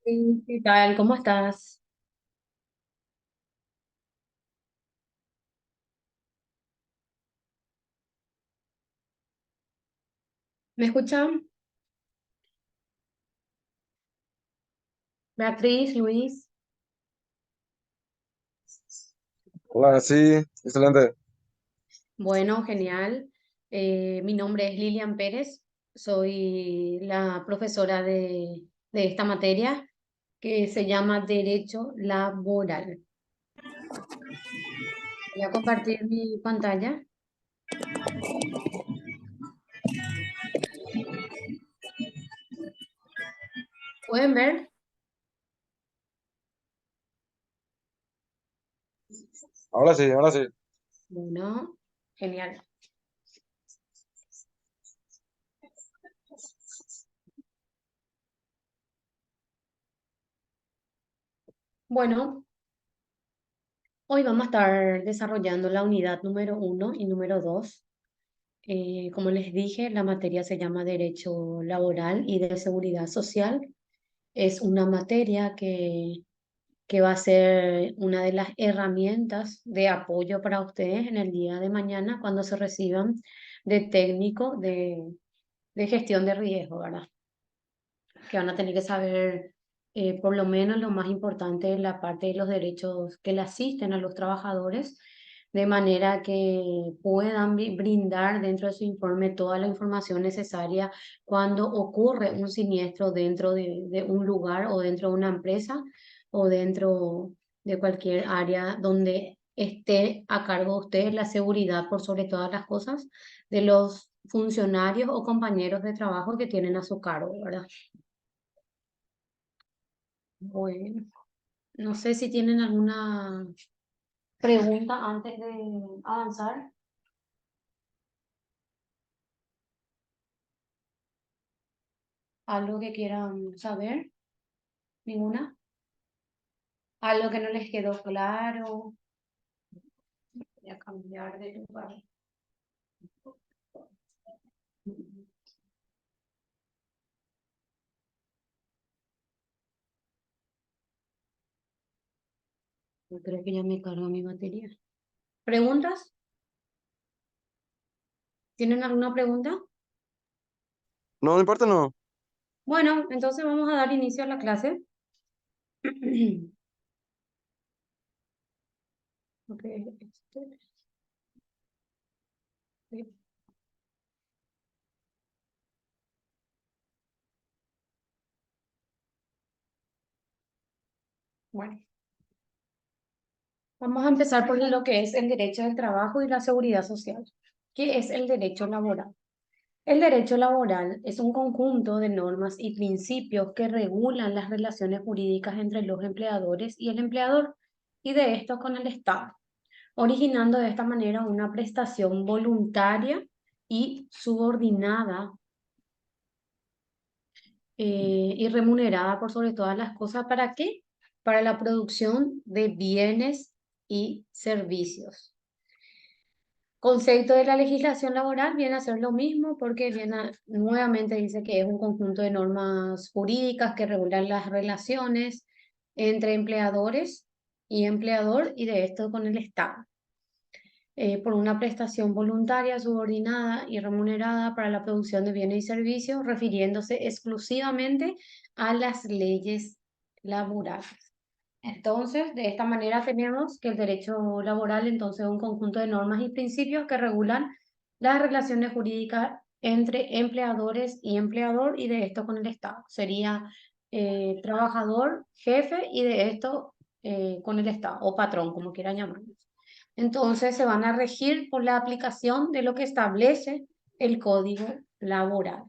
Sí, ¿qué tal? ¿Cómo estás? ¿Me escuchan? Beatriz, Luis. Hola, sí, excelente. Bueno, genial. Mi nombre es Lilian Pérez. Soy la profesora de esta materia que se llama Derecho Laboral. Voy a compartir mi pantalla. ¿Pueden ver? Ahora sí, ahora sí. Bueno, genial. Bueno, hoy vamos a estar desarrollando la unidad número 1 y número 2. Como les dije, la materia se llama Derecho Laboral y de Seguridad Social. Es una materia que va a ser una de las herramientas de apoyo para ustedes en el día de mañana cuando se reciban de técnico de gestión de riesgo, ¿verdad? Que van a tener que saber por lo menos lo más importante en la parte de los derechos que le asisten a los trabajadores, de manera que puedan brindar dentro de su informe toda la información necesaria cuando ocurre un siniestro dentro de un lugar o dentro de una empresa o dentro de cualquier área donde esté a cargo de ustedes la seguridad por sobre todas las cosas de los funcionarios o compañeros de trabajo que tienen a su cargo, ¿verdad? Bueno, no sé si tienen alguna pregunta antes de avanzar, algo que quieran saber, ninguna, algo que no les quedó claro. Voy a cambiar de lugar. Yo creo que ya me cargó mi batería. ¿Preguntas? ¿Tienen alguna pregunta? No, no importa, no. Bueno, entonces vamos a dar inicio a la clase. Ok, sí. Bueno, vamos a empezar por lo que es el derecho del trabajo y la seguridad social. ¿Qué es el derecho laboral? El derecho laboral es un conjunto de normas y principios que regulan las relaciones jurídicas entre los empleadores y el empleador, y de estos con el Estado, originando de esta manera una prestación voluntaria y subordinada y remunerada por sobre todas las cosas. ¿Para qué? Para la producción de bienes y servicios. Concepto de la legislación laboral viene a ser lo mismo porque nuevamente dice que es un conjunto de normas jurídicas que regulan las relaciones entre empleadores y empleador y de esto con el Estado, por una prestación voluntaria, subordinada y remunerada para la producción de bienes y servicios, refiriéndose exclusivamente a las leyes laborales. Entonces, de esta manera tenemos que el derecho laboral, entonces, es un conjunto de normas y principios que regulan las relaciones jurídicas entre empleadores y empleador y de esto con el Estado. Sería trabajador, jefe y de esto con el Estado o patrón, como quieran llamarlo. Entonces, se van a regir por la aplicación de lo que establece el Código Laboral.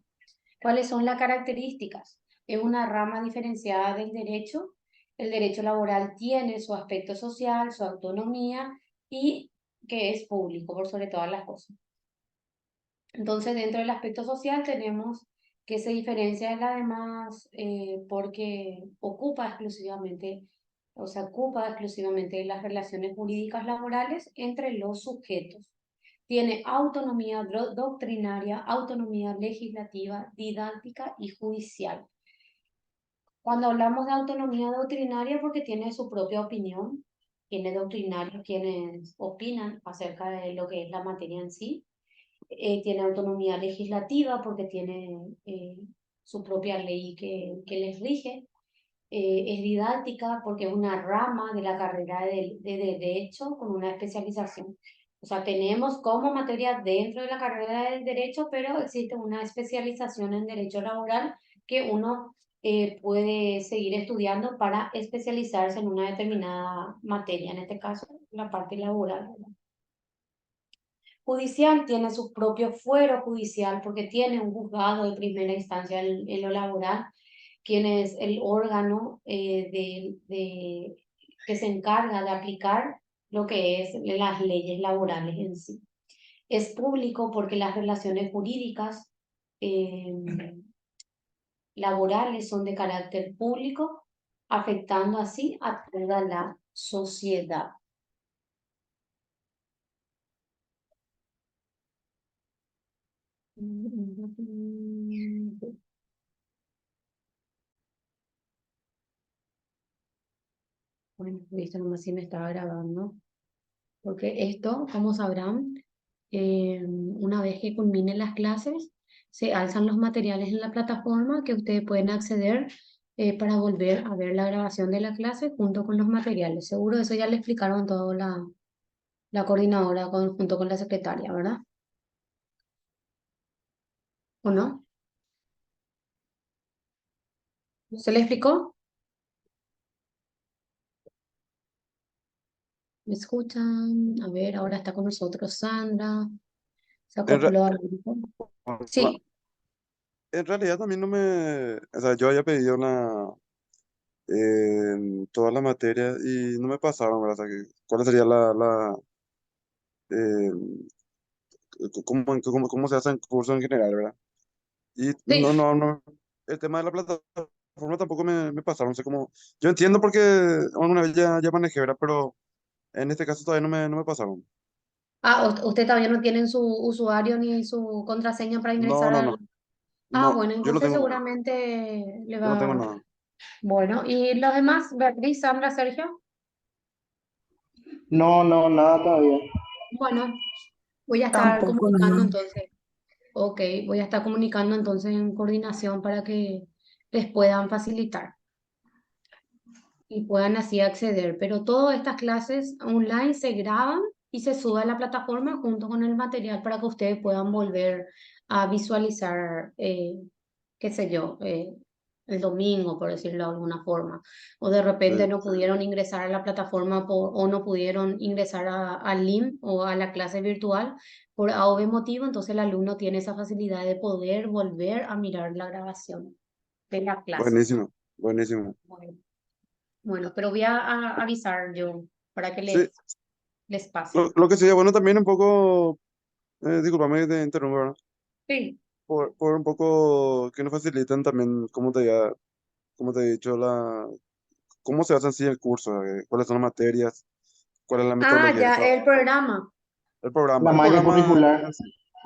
¿Cuáles son las características? Es una rama diferenciada del derecho. El derecho laboral tiene su aspecto social, su autonomía y que es público por sobre todas las cosas. Entonces, dentro del aspecto social tenemos que se diferencia de las demás porque ocupa exclusivamente las relaciones jurídicas laborales entre los sujetos. Tiene autonomía doctrinaria, autonomía legislativa, didáctica y judicial. Cuando hablamos de autonomía doctrinaria, porque tiene su propia opinión, tiene doctrinarios quienes opinan acerca de lo que es la materia en sí, tiene autonomía legislativa porque tiene su propia ley que les rige, es didáctica porque es una rama de la carrera de Derecho con una especialización. O sea, tenemos como materia dentro de la carrera del Derecho, pero existe una especialización en Derecho Laboral que uno puede seguir estudiando para especializarse en una determinada materia, en este caso, la parte laboral. Judicial tiene su propio fuero judicial porque tiene un juzgado de primera instancia en lo laboral, quien es el órgano que se encarga de aplicar lo que es las leyes laborales en sí. Es público porque las relaciones jurídicas eh, laborales son de carácter público, afectando así a toda la sociedad. Bueno, listo, nomás si me estaba grabando. Porque esto, como sabrán, una vez que culminen las clases, se alzan los materiales en la plataforma que ustedes pueden acceder para volver a ver la grabación de la clase junto con los materiales. Seguro eso ya le explicaron todo la coordinadora junto con la secretaria, ¿verdad? ¿O no? ¿Se le explicó? ¿Me escuchan? A ver, ahora está con nosotros Sandra. Se En, acopló al grupo. Sí. en realidad también no me, o sea, yo había pedido todas las materias y no me pasaron, ¿verdad? O sea, ¿cuál sería eh, cómo se hace el curso en general, ¿verdad? Y Sí. no, el tema de la plataforma tampoco me pasaron, no sé cómo, yo entiendo porque alguna vez ya manejé, ¿verdad? Pero en este caso todavía no me pasaron. Ah, usted todavía no tiene su usuario ni su contraseña para No, ingresar no, al... no, Ah, no, bueno, yo no entonces tengo nada, seguramente le yo no tengo va... nada. Bueno, ¿y los demás? Beatriz, Sandra, Sergio. No, no, nada todavía. Bueno, voy a estar Tampoco comunicando nada. entonces. Ok, voy a estar comunicando entonces en coordinación para que les puedan facilitar y puedan así acceder. Pero todas estas clases online se graban y se suben a la plataforma junto con el material para que ustedes puedan volver a visualizar, qué sé yo, el domingo, por decirlo de alguna forma. O de repente Sí. no pudieron ingresar a la plataforma o no pudieron ingresar al link o a la clase virtual por A o B motivo, entonces el alumno tiene esa facilidad de poder volver a mirar la grabación de la clase. Buenísimo, buenísimo. Bueno. Bueno, pero voy a avisar yo para que Sí, les lo, pase. lo que sería bueno también un poco, discúlpame te interrumpo, ¿verdad? Sí. Por un poco que nos faciliten también, como te he dicho, cómo se hace en sí el curso, cuáles son las materias, cuál es la Ah, metodología de ya, el trabajo, programa. La el malla programa curricular. en sí.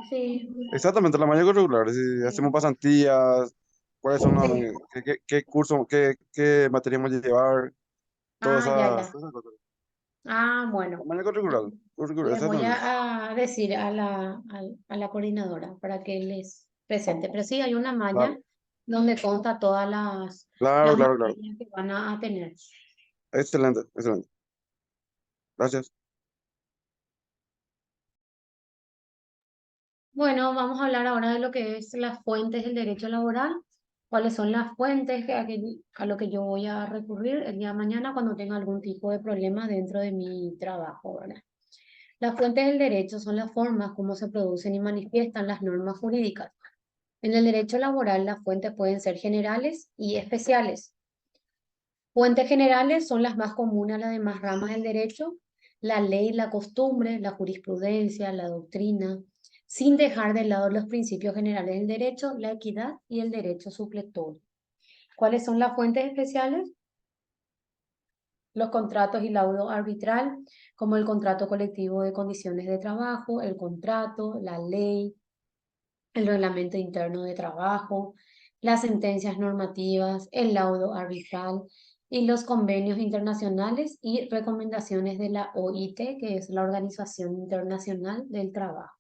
Sí, Exactamente, la malla curricular, si hacemos sí, pasantías, cuáles son sí. qué curso, qué materia vamos a llevar, Ah, ya, ya. todas esas cosas. Ah, La bueno. malla curricular, Les voy exactamente. a decir a la coordinadora para que les presente. Pero sí, hay una malla Dale. donde consta todas Claro, las claro, claro. materias que van a tener. Excelente, excelente. Gracias. Bueno, vamos a hablar ahora de lo que es las fuentes del derecho laboral. ¿Cuáles son las fuentes a lo que yo voy a recurrir el día de mañana cuando tenga algún tipo de problema dentro de mi trabajo, ¿verdad? Las fuentes del derecho son las formas como se producen y manifiestan las normas jurídicas. En el derecho laboral, las fuentes pueden ser generales y especiales. Fuentes generales son las más comunes a las demás ramas del derecho: la ley, la costumbre, la jurisprudencia, la doctrina, sin dejar de lado los principios generales del derecho, la equidad y el derecho supletorio. ¿Cuáles son las fuentes especiales? Los contratos y laudo arbitral, como el contrato colectivo de condiciones de trabajo, el contrato, la ley, el reglamento interno de trabajo, las sentencias normativas, el laudo arbitral y los convenios internacionales y recomendaciones de la OIT, que es la Organización Internacional del Trabajo.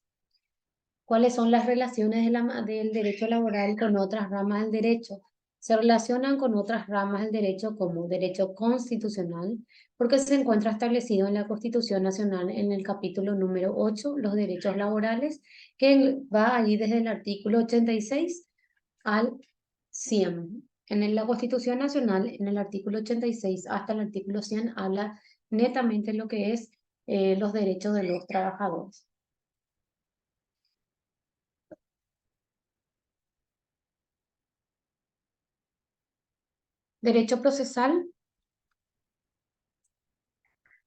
¿Cuáles son las relaciones del derecho laboral con otras ramas del derecho? Se relacionan con otras ramas del derecho como derecho constitucional, porque se encuentra establecido en la Constitución Nacional en el capítulo número 8, los derechos laborales, que va allí desde el artículo 86 al 100. La Constitución Nacional, en el artículo 86 hasta el artículo 100, habla netamente lo que es los derechos de los trabajadores. Derecho procesal,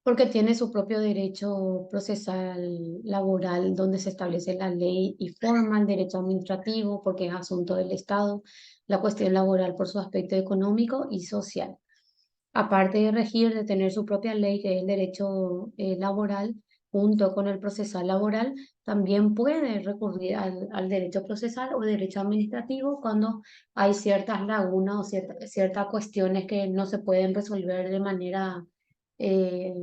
porque tiene su propio derecho procesal laboral, donde se establece la ley y forma el derecho administrativo, porque es asunto del Estado, la cuestión laboral por su aspecto económico y social. Aparte de regir, de tener su propia ley, que es el derecho laboral, junto con el procesal laboral, también puede recurrir al derecho procesal o derecho administrativo cuando hay ciertas lagunas o ciertas cuestiones que no se pueden resolver eh,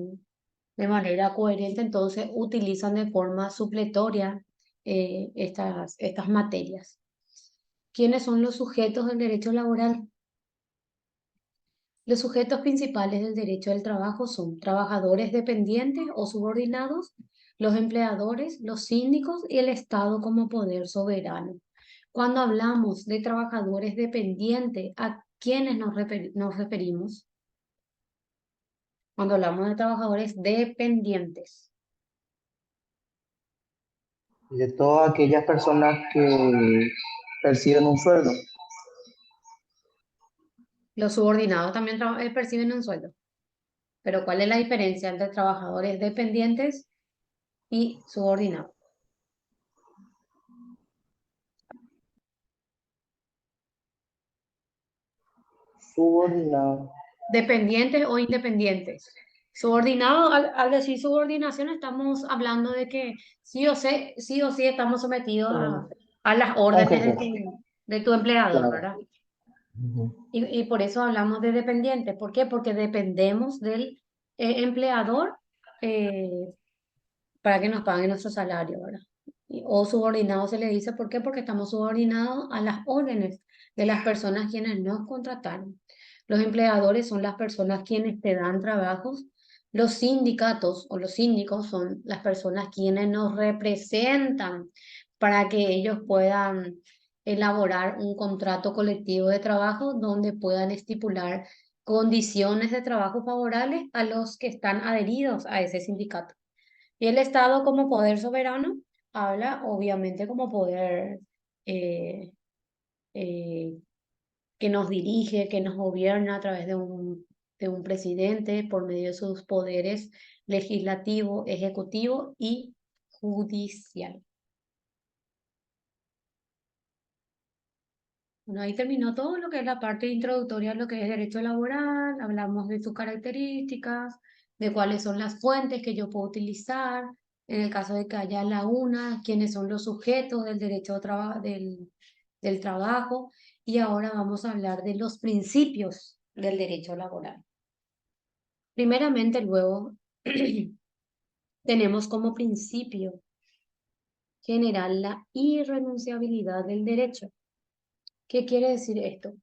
de manera coherente, entonces utilizan de forma supletoria estas materias. ¿Quiénes son los sujetos del derecho laboral? Los sujetos principales del derecho del trabajo son trabajadores dependientes o subordinados, los empleadores, los síndicos y el Estado como poder soberano. Cuando hablamos de trabajadores dependientes, ¿a quiénes nos referimos? Cuando hablamos de trabajadores dependientes. Y de todas aquellas personas que perciben un sueldo. Los subordinados también perciben un sueldo. Pero ¿cuál es la diferencia entre trabajadores dependientes y subordinados? Subordinado. Dependientes o independientes. Subordinado, al decir subordinación, estamos hablando de que sí o sí estamos sometidos a las A un órdenes jefe. de tu empleador, Claro. ¿verdad? Ujú. Y por eso hablamos de dependiente. ¿Por qué? Porque dependemos del empleador eh, para que nos paguen nuestro salario, ¿verdad? O subordinado se le dice, ¿por qué? Porque estamos subordinados a las órdenes de las personas quienes nos contrataron. Los empleadores son las personas quienes te dan trabajos. Los sindicatos o los síndicos son las personas quienes nos representan para que ellos puedan elaborar un contrato colectivo de trabajo donde puedan estipular condiciones de trabajo favorables a los que están adheridos a ese sindicato. Y el Estado como poder soberano habla obviamente como poder eh, eh, que nos dirige, que nos gobierna a través de un presidente por medio de sus poderes legislativo, ejecutivo y judicial. Bueno, ahí terminó todo lo que es la parte introductoria, lo que es derecho laboral, hablamos de sus características, de cuáles son las fuentes que yo puedo utilizar, en el caso de que haya lagunas, quiénes son los sujetos del derecho del trabajo, y ahora vamos a hablar de los principios del derecho laboral. Primeramente, luego, tenemos como principio general la irrenunciabilidad del derecho. ¿Qué quiere decir esto?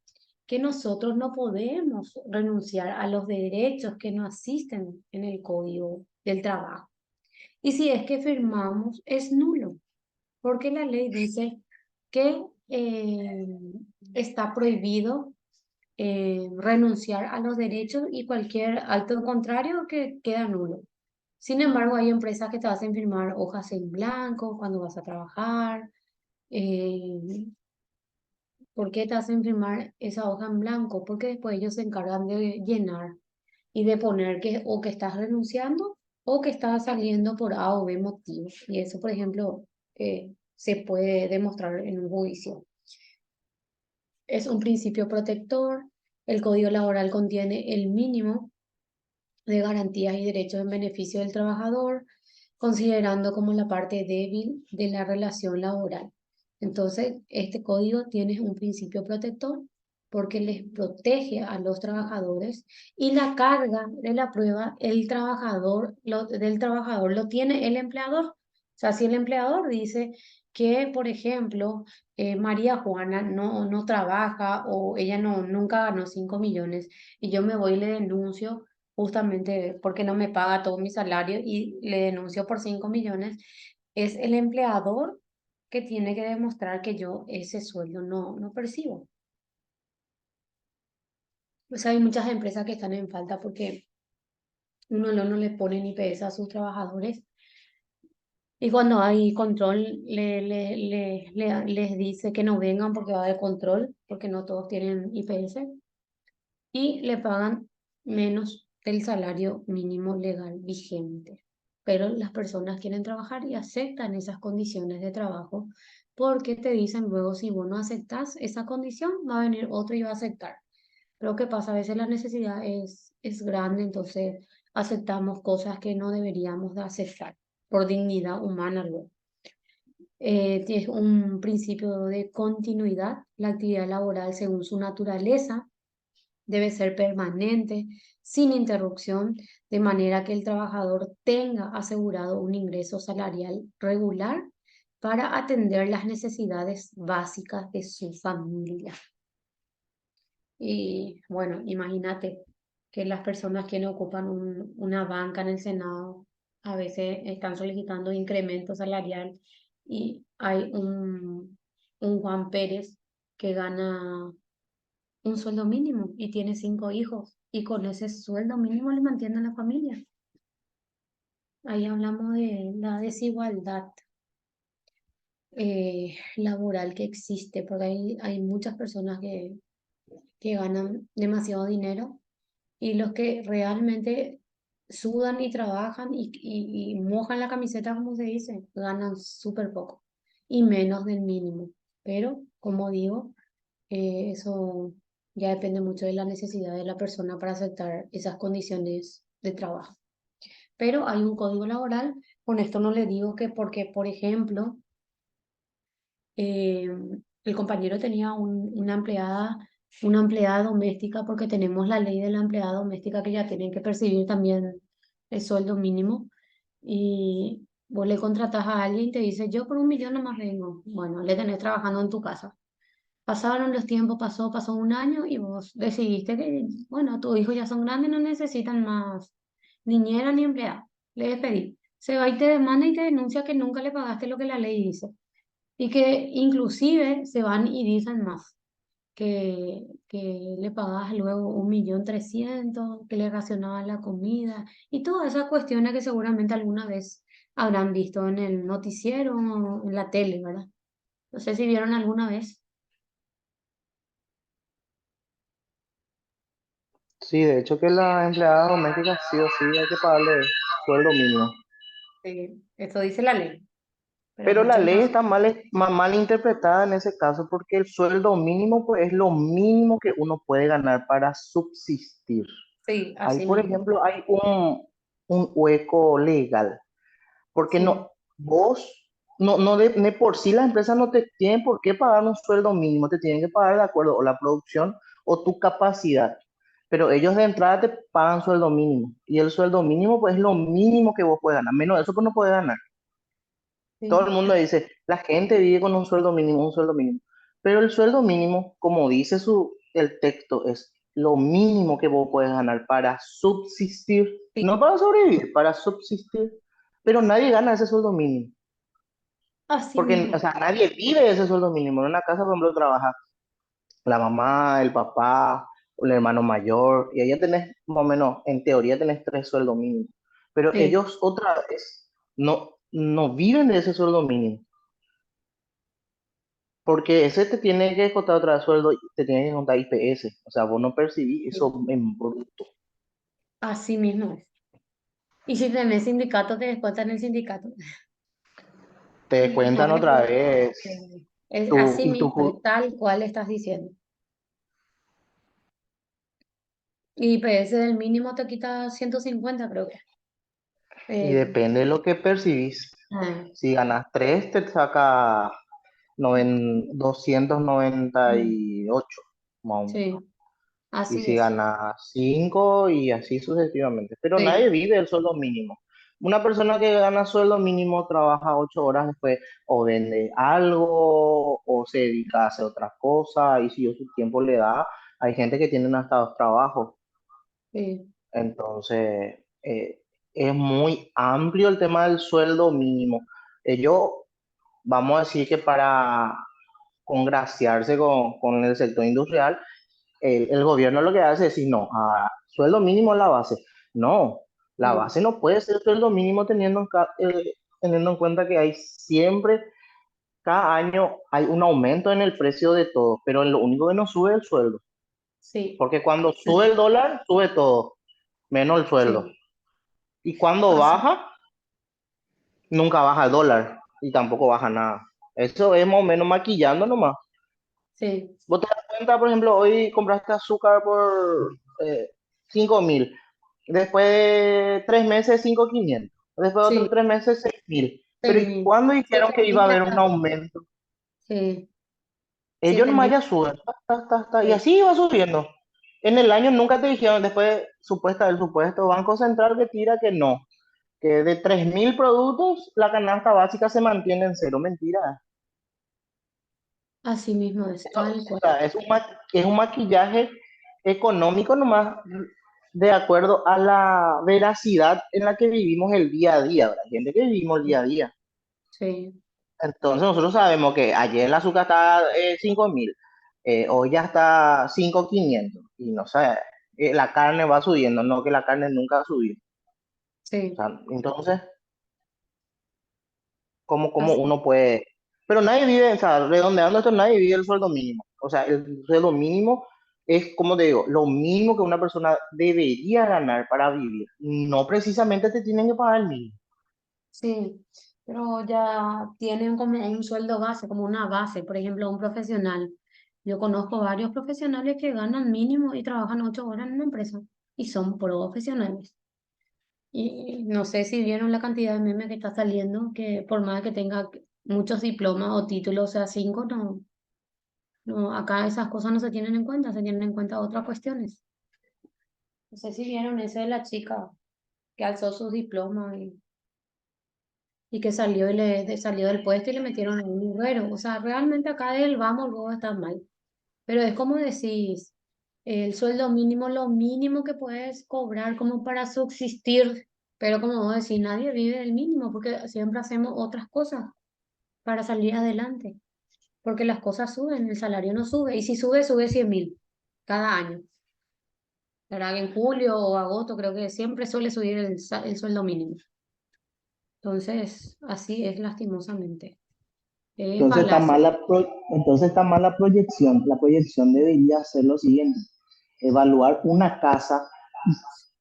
Que nosotros no podemos renunciar a los derechos que nos asisten en el Código del Trabajo. Y si es que firmamos, es nulo, porque la ley dice que está prohibido renunciar a los derechos y cualquier acto contrario que queda nulo. Sin embargo, hay empresas que te hacen firmar hojas en blanco cuando vas a trabajar. eh, ¿Por qué te hacen firmar esa hoja en blanco? Porque después ellos se encargan de llenar y de poner que o que estás renunciando o que estás saliendo por A o B motivo. Y eso, por ejemplo, se puede demostrar en un juicio. Es un principio protector. El Código Laboral contiene el mínimo de garantías y derechos en beneficio del trabajador, considerando como la parte débil de la relación laboral. Entonces, este código tiene un principio protector porque les protege a los trabajadores y la carga de la prueba del trabajador lo tiene el empleador. O sea, si el empleador dice que, por ejemplo, María Juana no trabaja o ella nunca ganó 5 millones y yo me voy y le denuncio justamente porque no me paga todo mi salario y le denuncio por 5 millones, es el empleador que tiene que demostrar que yo ese sueldo no percibo. Pues hay muchas empresas que están en falta porque uno no le pone ni IPS a sus trabajadores y cuando hay control les dice que no vengan porque va a haber control, porque no todos tienen IPS y le pagan menos del salario mínimo legal vigente. Pero las personas quieren trabajar y aceptan esas condiciones de trabajo porque te dicen luego si vos no aceptás esa condición, va a venir otro y va a aceptar. Pero ¿qué pasa? A veces la necesidad es grande, entonces aceptamos cosas que no deberíamos de aceptar por dignidad humana luego. Tiene un principio de continuidad, la actividad laboral según su naturaleza debe ser permanente, sin interrupción, de manera que el trabajador tenga asegurado un ingreso salarial regular para atender las necesidades básicas de su familia. Y bueno, imagínate que las personas que no ocupan una banca en el Senado a veces están solicitando incremento salarial y hay un Juan Pérez que gana un sueldo mínimo y tiene 5 hijos y con ese sueldo mínimo le mantiene a la familia. Ahí hablamos de la desigualdad laboral que existe, porque hay muchas personas que ganan demasiado dinero y los que realmente sudan y trabajan y mojan la camiseta, como se dice, ganan súper poco y menos del mínimo. Pero, como digo, eso ya depende mucho de la necesidad de la persona para aceptar esas condiciones de trabajo. Pero hay un código laboral, con esto no le digo que porque, por ejemplo, eh, el compañero tenía una empleada doméstica, porque tenemos la ley de la empleada doméstica que ya tienen que percibir también el sueldo mínimo, y vos le contratás a alguien y te dice, yo por 1 millón nomás vengo. Bueno, le tenés trabajando en tu casa. Pasaron los tiempos, pasó un año y vos decidiste que, bueno, tus hijos ya son grandes, no necesitan más niñera ni empleada. Le despedí. Se va y te demanda y te denuncia que nunca le pagaste lo que la ley dice. Y que inclusive se van y dicen más, que le pagas luego 1.300.000, que le racionaban la comida y todas esas cuestiones que seguramente alguna vez habrán visto en el noticiero o en la tele, ¿verdad? No sé si vieron alguna vez. Sí, de hecho que la empleada doméstica sí o sí hay que pagarle sueldo mínimo. Eso dice la ley, pero Pero la muchos ley no. está mal interpretada en ese caso porque el sueldo mínimo pues, es lo mínimo que uno puede ganar para subsistir. Sí, Ahí, así por mismo. ejemplo, hay un hueco legal, porque Sí, no, vos, no de por sí las empresas no te tienen por qué pagar un sueldo mínimo, te tienen que pagar de acuerdo o la producción o tu capacidad. Pero ellos de entrada te pagan sueldo mínimo. Y el sueldo mínimo, pues es lo mínimo que vos puedes ganar. Menos de eso, pues no puedes ganar. Todo el sí, mundo dice, la gente vive con un sueldo mínimo. Pero el sueldo mínimo, como dice el texto, es lo mínimo que vos puedes ganar para subsistir, no sí, para sobrevivir, para subsistir. Pero nadie gana ese sueldo mínimo. así Porque, o mismo. sea, nadie vive de ese sueldo mínimo. En una casa, por ejemplo, trabaja la mamá, el papá, el hermano mayor, y ahí ya tenés, más o menos, en teoría tenés 3 sueldos mínimos. Pero Sí, ellos otra vez no viven de ese sueldo mínimo. Porque ese te tiene que contar otra vez sueldo, y te tiene que contar IPS. O sea, vos no percibís sí, eso en bruto. así mismo es. Y si tenés sindicato, te descuentan el sindicato. Te Y no cuentan es, otra vez es tu, así y tu, mismo, es tal cual estás diciendo. Y PS del mínimo te quita 150, creo que. y Eh, depende de lo que percibís. ah, Si ganas 3, te saca Mm, 298, más o menos. sí, Y así si es. gana 5 y así sucesivamente. Pero nadie Sí, vive el sueldo mínimo. Una persona que gana sueldo mínimo trabaja 8 horas después o vende algo o se dedica a hacer otra cosa y si su tiempo le da, hay gente que tiene hasta 2 trabajos. sí, Entonces, es muy amplio el tema del sueldo mínimo. Yo, vamos a decir que para congraciarse con el sector industrial, el gobierno lo que hace es decir, no, sueldo mínimo es la base. No, la mm, base no puede ser sueldo mínimo teniendo en cuenta que hay siempre, cada año hay un aumento en el precio de todo, pero lo único que no sube es el sueldo. sí, Porque cuando sube el dólar, sube todo, menos el sueldo. sí, Y cuando así, baja, nunca baja el dólar y tampoco baja nada. Eso es más o menos maquillando nomás. sí, Vos te das cuenta, por ejemplo, hoy compraste azúcar por 5.000, después de 3 meses 5.500, después de otros sí, 3 meses 6.000. Pero ¿y 6.000, cuándo dijeron que iba a 7.000 haber un hasta, aumento? sí, Ellos nomás 7.000, ya suben, y sí, así va subiendo. En el año nunca te dijeron, después el supuesto Banco Central que tira que no, que de 3.000 productos la canasta básica se mantiene en cero. Mentira. así mismo es, tal O cual. sea, es un maquillaje económico nomás de acuerdo a la veracidad en la que vivimos el día a día, ¿verdad? Hay gente que vivimos el día a Sí, día. sí, Entonces nosotros sabemos que ayer el azúcar estaba 5.000, hoy ya está 5.500 y no sé, la carne va subiendo, no que la carne nunca ha subido. O sí, sea, entonces, ¿cómo así, uno puede? Pero nadie vive, o sea, redondeando esto, nadie vive el sueldo mínimo. O sea, el sueldo mínimo es, como te digo, lo mínimo que una persona debería ganar para vivir. No precisamente te tienen que pagar el mínimo. sí, pero ya tienen como un sueldo base, como una base, por ejemplo, un profesional. Yo conozco varios profesionales que ganan mínimo y trabajan 8 horas en una empresa y son profesionales. Y no sé si vieron la cantidad de memes que está saliendo, que por más que tenga muchos diplomas o títulos, o sea, 5, no, no, acá esas cosas no se tienen en cuenta, se tienen en cuenta otras cuestiones. No sé si vieron ese de la chica que alzó sus diplomas y que salió salió del puesto y le metieron en un mugrero. O sea, realmente acá el vamos, luego está mal. Pero es como decís, el sueldo mínimo, lo mínimo que puedes cobrar como para subsistir. Pero como vos decís, nadie vive del mínimo porque siempre hacemos otras cosas para salir adelante. Porque las cosas suben, el salario no sube. Y si sube, sube 100.000 cada año. ¿Verdad? En julio o agosto creo que siempre suele subir el sueldo mínimo. Entonces, así es lastimosamente. Es falacia. Entonces está mal la proyección. La proyección debería ser lo siguiente: evaluar una casa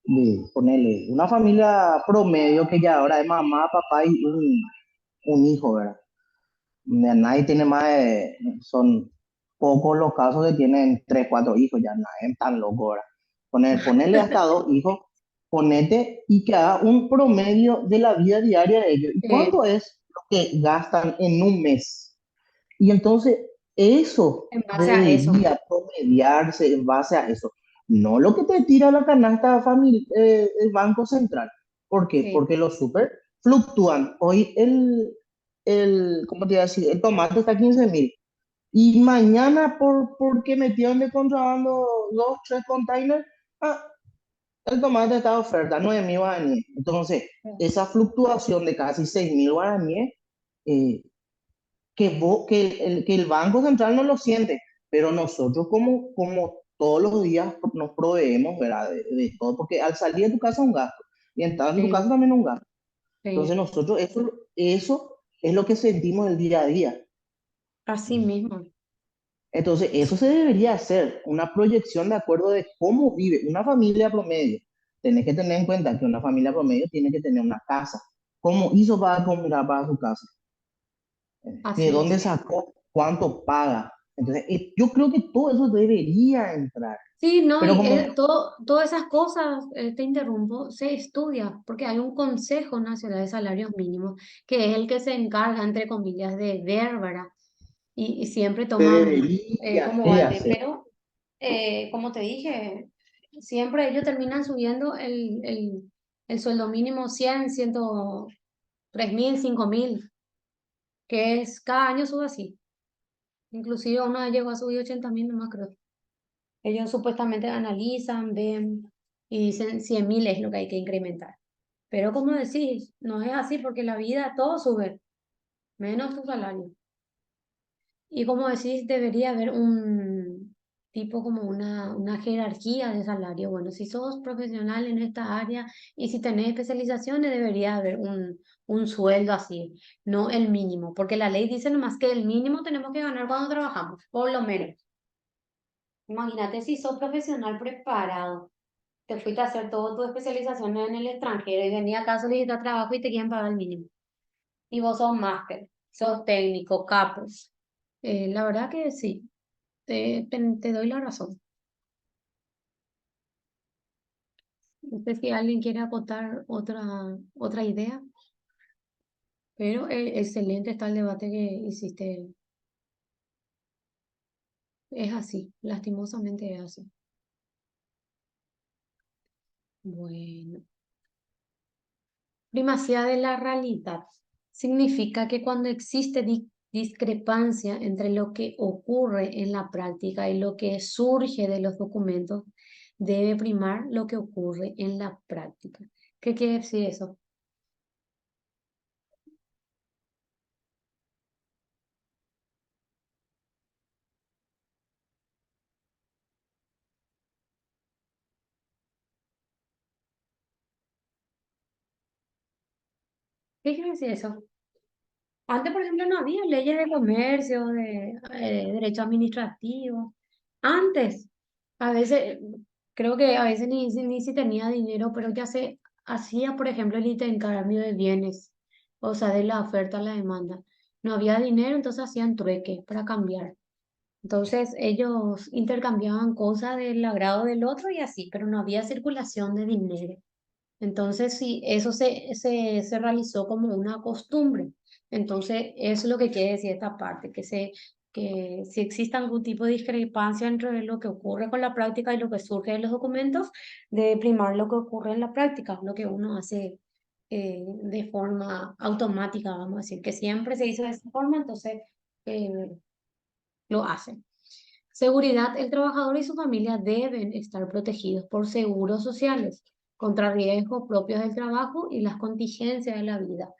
de, ponerle, una familia promedio que ya ahora es mamá, papá y un hijo, ¿verdad? Nadie tiene más son pocos los casos que tienen 3, 4 hijos, ya nadie es tan loco, ¿verdad? Ponerle hasta 2 hijos, ponete y que haga un promedio de la vida diaria de ellos. ¿Y cuánto Sí, es lo que gastan en un mes? Y entonces eso en base a eso. debería promediarse en base a eso. No lo que te tira la canasta el Banco Central. ¿Por qué? Sí, Porque los super fluctúan. Hoy ¿cómo te iba a decir? El tomate está a 15.000. Y mañana, porque metieron de contrabando 2, 3 containers, ah, el tomate está de oferta, 9.000 guaraníes. Entonces, esa fluctuación de casi 6.000 guaraníes, eh, que el Banco Central no lo siente, pero nosotros como todos los días nos proveemos, ¿verdad? De todo, porque al salir de tu casa es un gasto, y entrar en tu casa sí, también es un gasto. Entonces sí. nosotros eso es lo que sentimos el día a día. Así mismo. Entonces eso se debería hacer, una proyección de acuerdo de cómo vive una familia promedio. Tenés que tener en cuenta que una familia promedio tiene que tener una casa. ¿Cómo hizo para comprar para su casa? ¿De Así dónde es. sacó? ¿Cuánto paga? Entonces, yo creo que todo eso debería entrar. Sí, no, Pero y como, todas esas cosas, te interrumpo, se estudia, porque hay un Consejo Nacional de Salarios Mínimos, que es el que se encarga, entre comillas, de ver, ¿verdad? y siempre toman Debería como de base, hacer. pero como te dije, siempre ellos terminan subiendo el sueldo mínimo 100, 103.000, 5.000, que es cada año sube así. Inclusive una vez llegó a subir 80.000 nomás, creo. Ellos supuestamente analizan, ven y dicen 100.000 es lo que hay que incrementar. Pero como decís, no es así porque la vida todo sube, menos tu salario. Y como decís, debería haber un tipo como una jerarquía de salario. Bueno, si sos profesional en esta área y si tenés especializaciones, debería haber un sueldo así, no el mínimo, porque la ley dice nomás que el mínimo tenemos que ganar cuando trabajamos, por lo menos. Imagínate si sos profesional preparado, te fuiste a hacer toda tu especialización en el extranjero y venía acá a solicitar trabajo y te quieren pagar el mínimo. Y vos sos máster, sos técnico, capos. La verdad que sí, te doy la razón. No sé si alguien quiere acotar otra idea, pero excelente está el debate que hiciste. Es así, lastimosamente es así. Bueno, primacía de la realidad significa que cuando existe discrepancia entre lo que ocurre en la práctica y lo que surge de los documentos, debe primar lo que ocurre en la práctica. ¿Qué quiere decir eso? ¿Qué quiere decir eso? Antes, por ejemplo, no había leyes de comercio, de derecho administrativo. Antes, a veces, creo que a veces ni si tenía dinero, pero ya se hacía, por ejemplo, el intercambio de bienes, o sea, de la oferta a la demanda. No había dinero, entonces hacían trueque para cambiar. Entonces ellos intercambiaban cosas del agrado del otro y así, pero no había circulación de dinero. Entonces, sí, eso se realizó como una costumbre. Entonces, eso es lo que quiere decir esta parte, que si existe algún tipo de discrepancia entre lo que ocurre con la práctica y lo que surge de los documentos, debe primar lo que ocurre en la práctica, lo que uno hace de forma automática, vamos a decir, que siempre se hizo de esa forma, entonces eh, lo hace. Seguridad, el trabajador y su familia deben estar protegidos por seguros sociales contra riesgos propios del trabajo y las contingencias de la vida.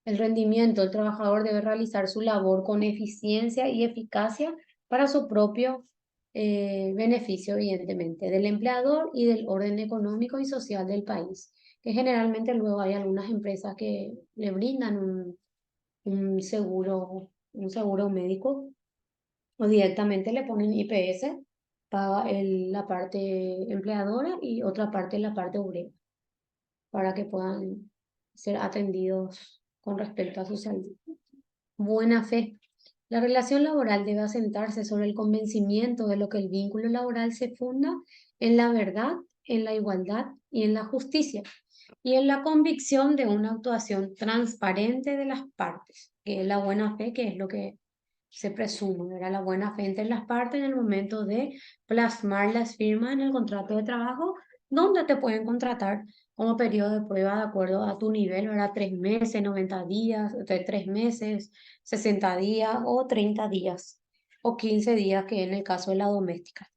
El rendimiento, el trabajador debe realizar su labor con eficiencia y eficacia para su propio beneficio, evidentemente, del empleador y del orden económico y social del país. Que generalmente luego hay algunas empresas que le brindan un seguro médico o directamente le ponen IPS, paga la parte empleadora y otra parte la parte obrera, para que puedan ser atendidos con respecto a su salud. Buena fe. La relación laboral debe asentarse sobre el convencimiento de lo que el vínculo laboral se funda en la verdad, en la igualdad y en la justicia, y en la convicción de una actuación transparente de las partes, que es la buena fe, que es lo que se presume, era la buena fe entre las partes en el momento de plasmar las firmas en el contrato de trabajo, donde te pueden contratar como periodo de prueba de acuerdo a tu nivel, ¿verdad? 3 meses, 90 días, de 3 meses, 60 días o 30 días o 15 días, que en el caso de la doméstica.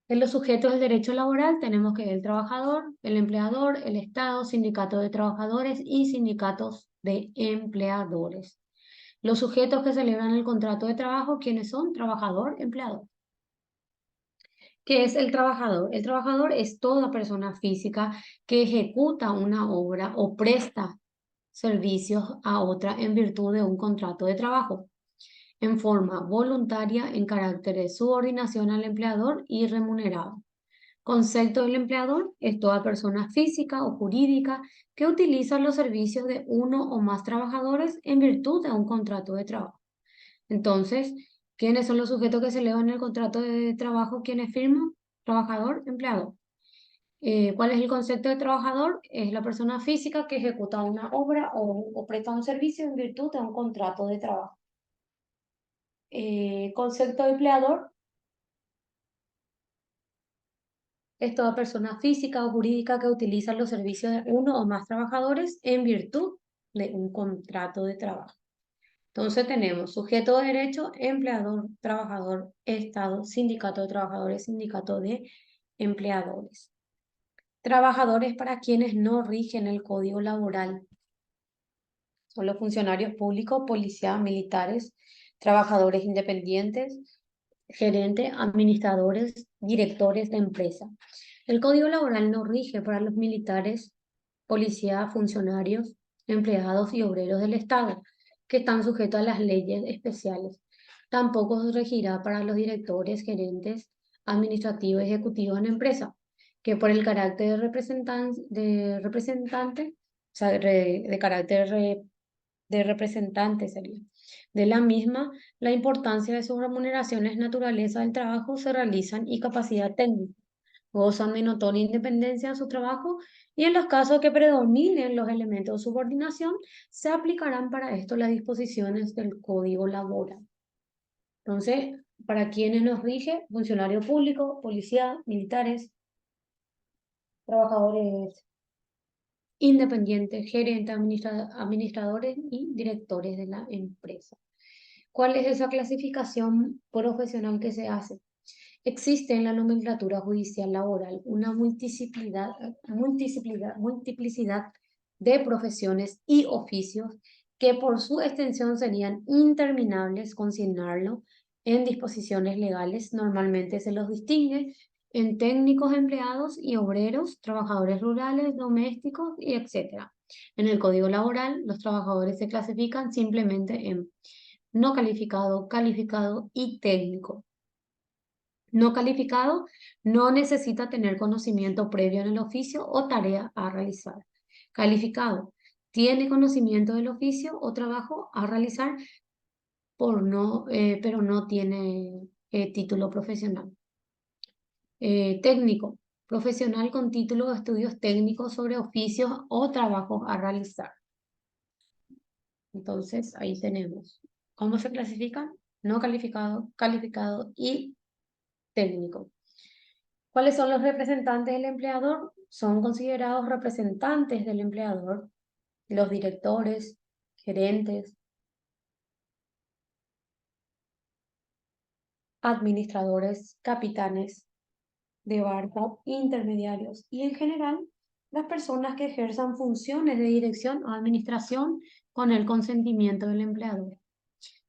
En los sujetos del derecho laboral tenemos que el trabajador, el empleador, el Estado, sindicatos de trabajadores y sindicatos de empleadores. Los sujetos que celebran el contrato de trabajo, ¿quiénes son? Trabajador, empleador. ¿Qué es el trabajador? El trabajador es toda persona física que ejecuta una obra o presta servicios a otra en virtud de un contrato de trabajo, en forma voluntaria, en carácter de subordinación al empleador y remunerado. Concepto del empleador es toda persona física o jurídica que utiliza los servicios de uno o más trabajadores en virtud de un contrato de trabajo. Entonces, ¿quiénes son los sujetos que se elevan el contrato de trabajo? ¿Quiénes firman? Trabajador, empleador. ¿Cuál es el concepto de trabajador? Es la persona física que ejecuta una obra o presta un servicio en virtud de un contrato de trabajo. Concepto de empleador es toda persona física o jurídica que utiliza los servicios de uno o más trabajadores en virtud de un contrato de trabajo. Entonces tenemos sujeto de derecho, empleador, trabajador, Estado, sindicato de trabajadores, sindicato de empleadores. Trabajadores para quienes no rigen el código laboral. Son los funcionarios públicos, policías, militares, trabajadores independientes, gerentes, administradores, directores de empresa. El código laboral no rige para los militares, policías, funcionarios, empleados y obreros del Estado, que están sujetos a las leyes especiales. Tampoco regirá para los directores, gerentes, administrativos y ejecutivos en empresa, que por el carácter representante, o sea, de carácter de representante sería. De la misma, la importancia de sus remuneraciones, naturaleza del trabajo se realizan y capacidad técnica. Gozan de notoria independencia en su trabajo y en los casos que predominen los elementos de subordinación, se aplicarán para esto las disposiciones del Código Laboral. Entonces, ¿para quienes nos rige? Funcionario público, policía, militares, trabajadores independientes, gerentes, administradores y directores de la empresa. ¿Cuál es esa clasificación profesional que se hace? Existe en la nomenclatura judicial laboral una multiplicidad de profesiones y oficios que por su extensión serían interminables consignarlo en disposiciones legales. Normalmente se los distingue en técnicos empleados y obreros, trabajadores rurales, domésticos y etc. En el Código Laboral, los trabajadores se clasifican simplemente en no calificado, calificado y técnico. No calificado no necesita tener conocimiento previo en el oficio o tarea a realizar. Calificado tiene conocimiento del oficio o trabajo a realizar, pero no tiene título profesional. Técnico, profesional con título de estudios técnicos sobre oficios o trabajos a realizar. Entonces, ahí tenemos. ¿Cómo se clasifican? No calificado, calificado y técnico. ¿Cuáles son los representantes del empleador? Son considerados representantes del empleador los directores, gerentes, administradores, capitanes de barco, intermediarios y en general las personas que ejerzan funciones de dirección o administración con el consentimiento del empleador.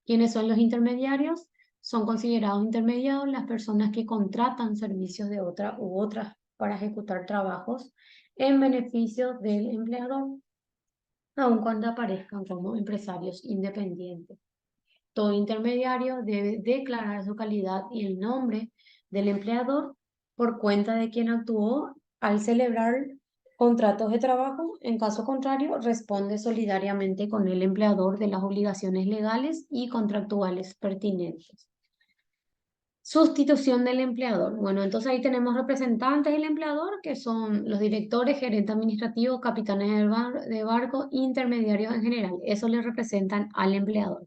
¿Quiénes son los intermediarios? Son considerados intermediarios las personas que contratan servicios de otra u otras para ejecutar trabajos en beneficio del empleador, aun cuando aparezcan como empresarios independientes. Todo intermediario debe declarar su calidad y el nombre del empleador por cuenta de quien actuó al celebrar contratos de trabajo. En caso contrario, responde solidariamente con el empleador de las obligaciones legales y contractuales pertinentes. Sustitución del empleador. Bueno, entonces ahí tenemos representantes del empleador, que son los directores, gerentes administrativos, capitanes de barco, intermediarios en general. Eso le representan al empleador.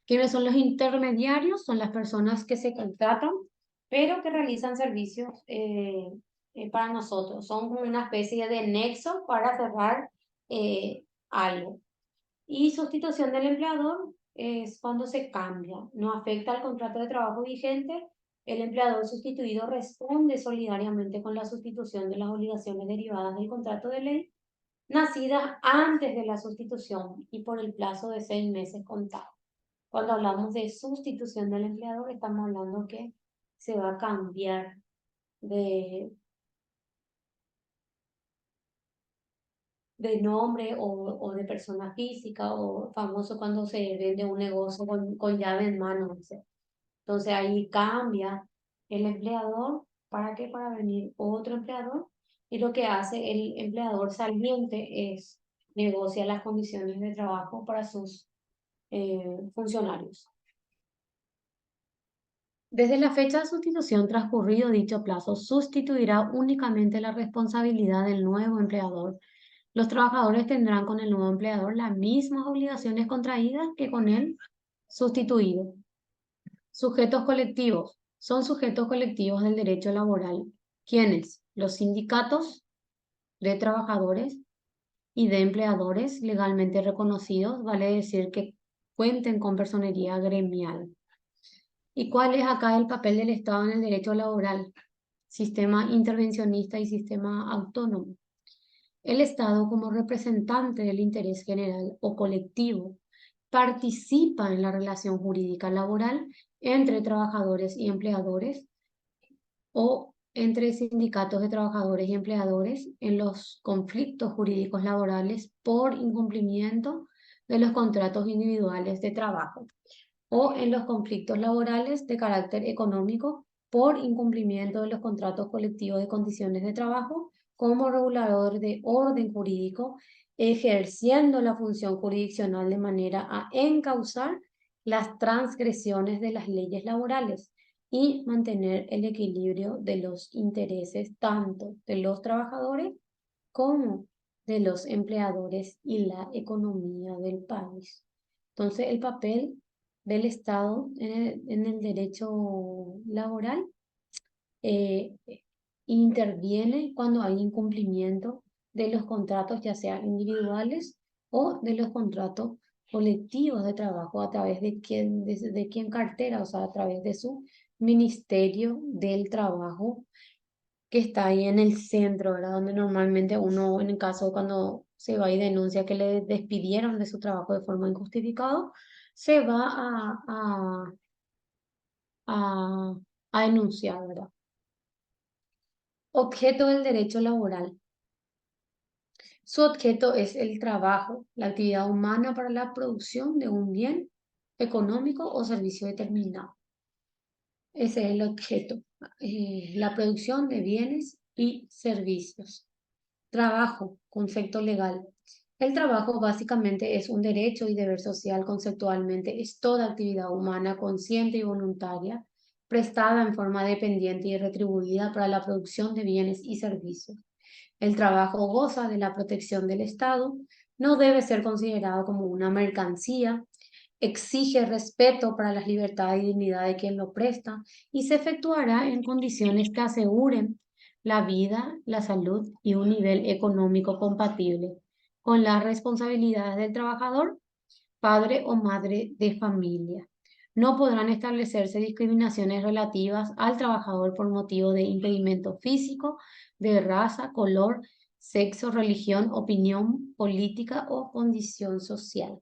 ¿Quiénes son los intermediarios? Son las personas que se contratan, pero que realizan servicios para nosotros. Son como una especie de nexo para cerrar algo. Y sustitución del empleador es cuando se cambia, no afecta al contrato de trabajo vigente. El empleador sustituido responde solidariamente con la sustitución de las obligaciones derivadas del contrato de ley, nacidas antes de la sustitución y por el plazo de 6 meses contados. Cuando hablamos de sustitución del empleador, estamos hablando que se va a cambiar de nombre o de persona física, o famoso cuando se vende un negocio con llave en mano. ¿Sí? Entonces ahí cambia el empleador. ¿Para qué? Para venir otro empleador. Y lo que hace el empleador saliente es negociar las condiciones de trabajo para sus funcionarios. Desde la fecha de sustitución transcurrido dicho plazo, sustituirá únicamente la responsabilidad del nuevo empleador. Los trabajadores tendrán con el nuevo empleador las mismas obligaciones contraídas que con el sustituido. Sujetos colectivos. Son sujetos colectivos del derecho laboral. ¿Quiénes? Los sindicatos de trabajadores y de empleadores legalmente reconocidos, vale decir que cuenten con personería gremial. ¿Y cuál es acá el papel del Estado en el derecho laboral? Sistema intervencionista y sistema autónomo. El Estado, como representante del interés general o colectivo, participa en la relación jurídica laboral entre trabajadores y empleadores o entre sindicatos de trabajadores y empleadores en los conflictos jurídicos laborales por incumplimiento de los contratos individuales de trabajo o en los conflictos laborales de carácter económico por incumplimiento de los contratos colectivos de condiciones de trabajo como regulador de orden jurídico, ejerciendo la función jurisdiccional de manera a encauzar las transgresiones de las leyes laborales y mantener el equilibrio de los intereses tanto de los trabajadores como de los empleadores y la economía del país. Entonces, el papel del Estado en el derecho laboral eh, interviene cuando hay incumplimiento de los contratos, ya sean individuales o de los contratos colectivos de trabajo a través de quién cartera, o sea, a través de su Ministerio del Trabajo que está ahí en el centro, ¿verdad? Donde normalmente uno, en el caso cuando se va y denuncia que le despidieron de su trabajo de forma injustificada, se va a, a denunciar, ¿verdad? Objeto del derecho laboral. Su objeto es el trabajo, la actividad humana para la producción de un bien económico o servicio determinado. Ese es el objeto, la producción de bienes y servicios. Trabajo, concepto legal. El trabajo básicamente es un derecho y deber social conceptualmente. Es toda actividad humana consciente y voluntaria, prestada en forma dependiente y retribuida para la producción de bienes y servicios. El trabajo goza de la protección del Estado, no debe ser considerado como una mercancía, exige respeto para las libertades y dignidad de quien lo presta y se efectuará en condiciones que aseguren la vida, la salud y un nivel económico compatible con las responsabilidades del trabajador, padre o madre de familia. No podrán establecerse discriminaciones relativas al trabajador por motivo de impedimento físico, de raza, color, sexo, religión, opinión política o condición social.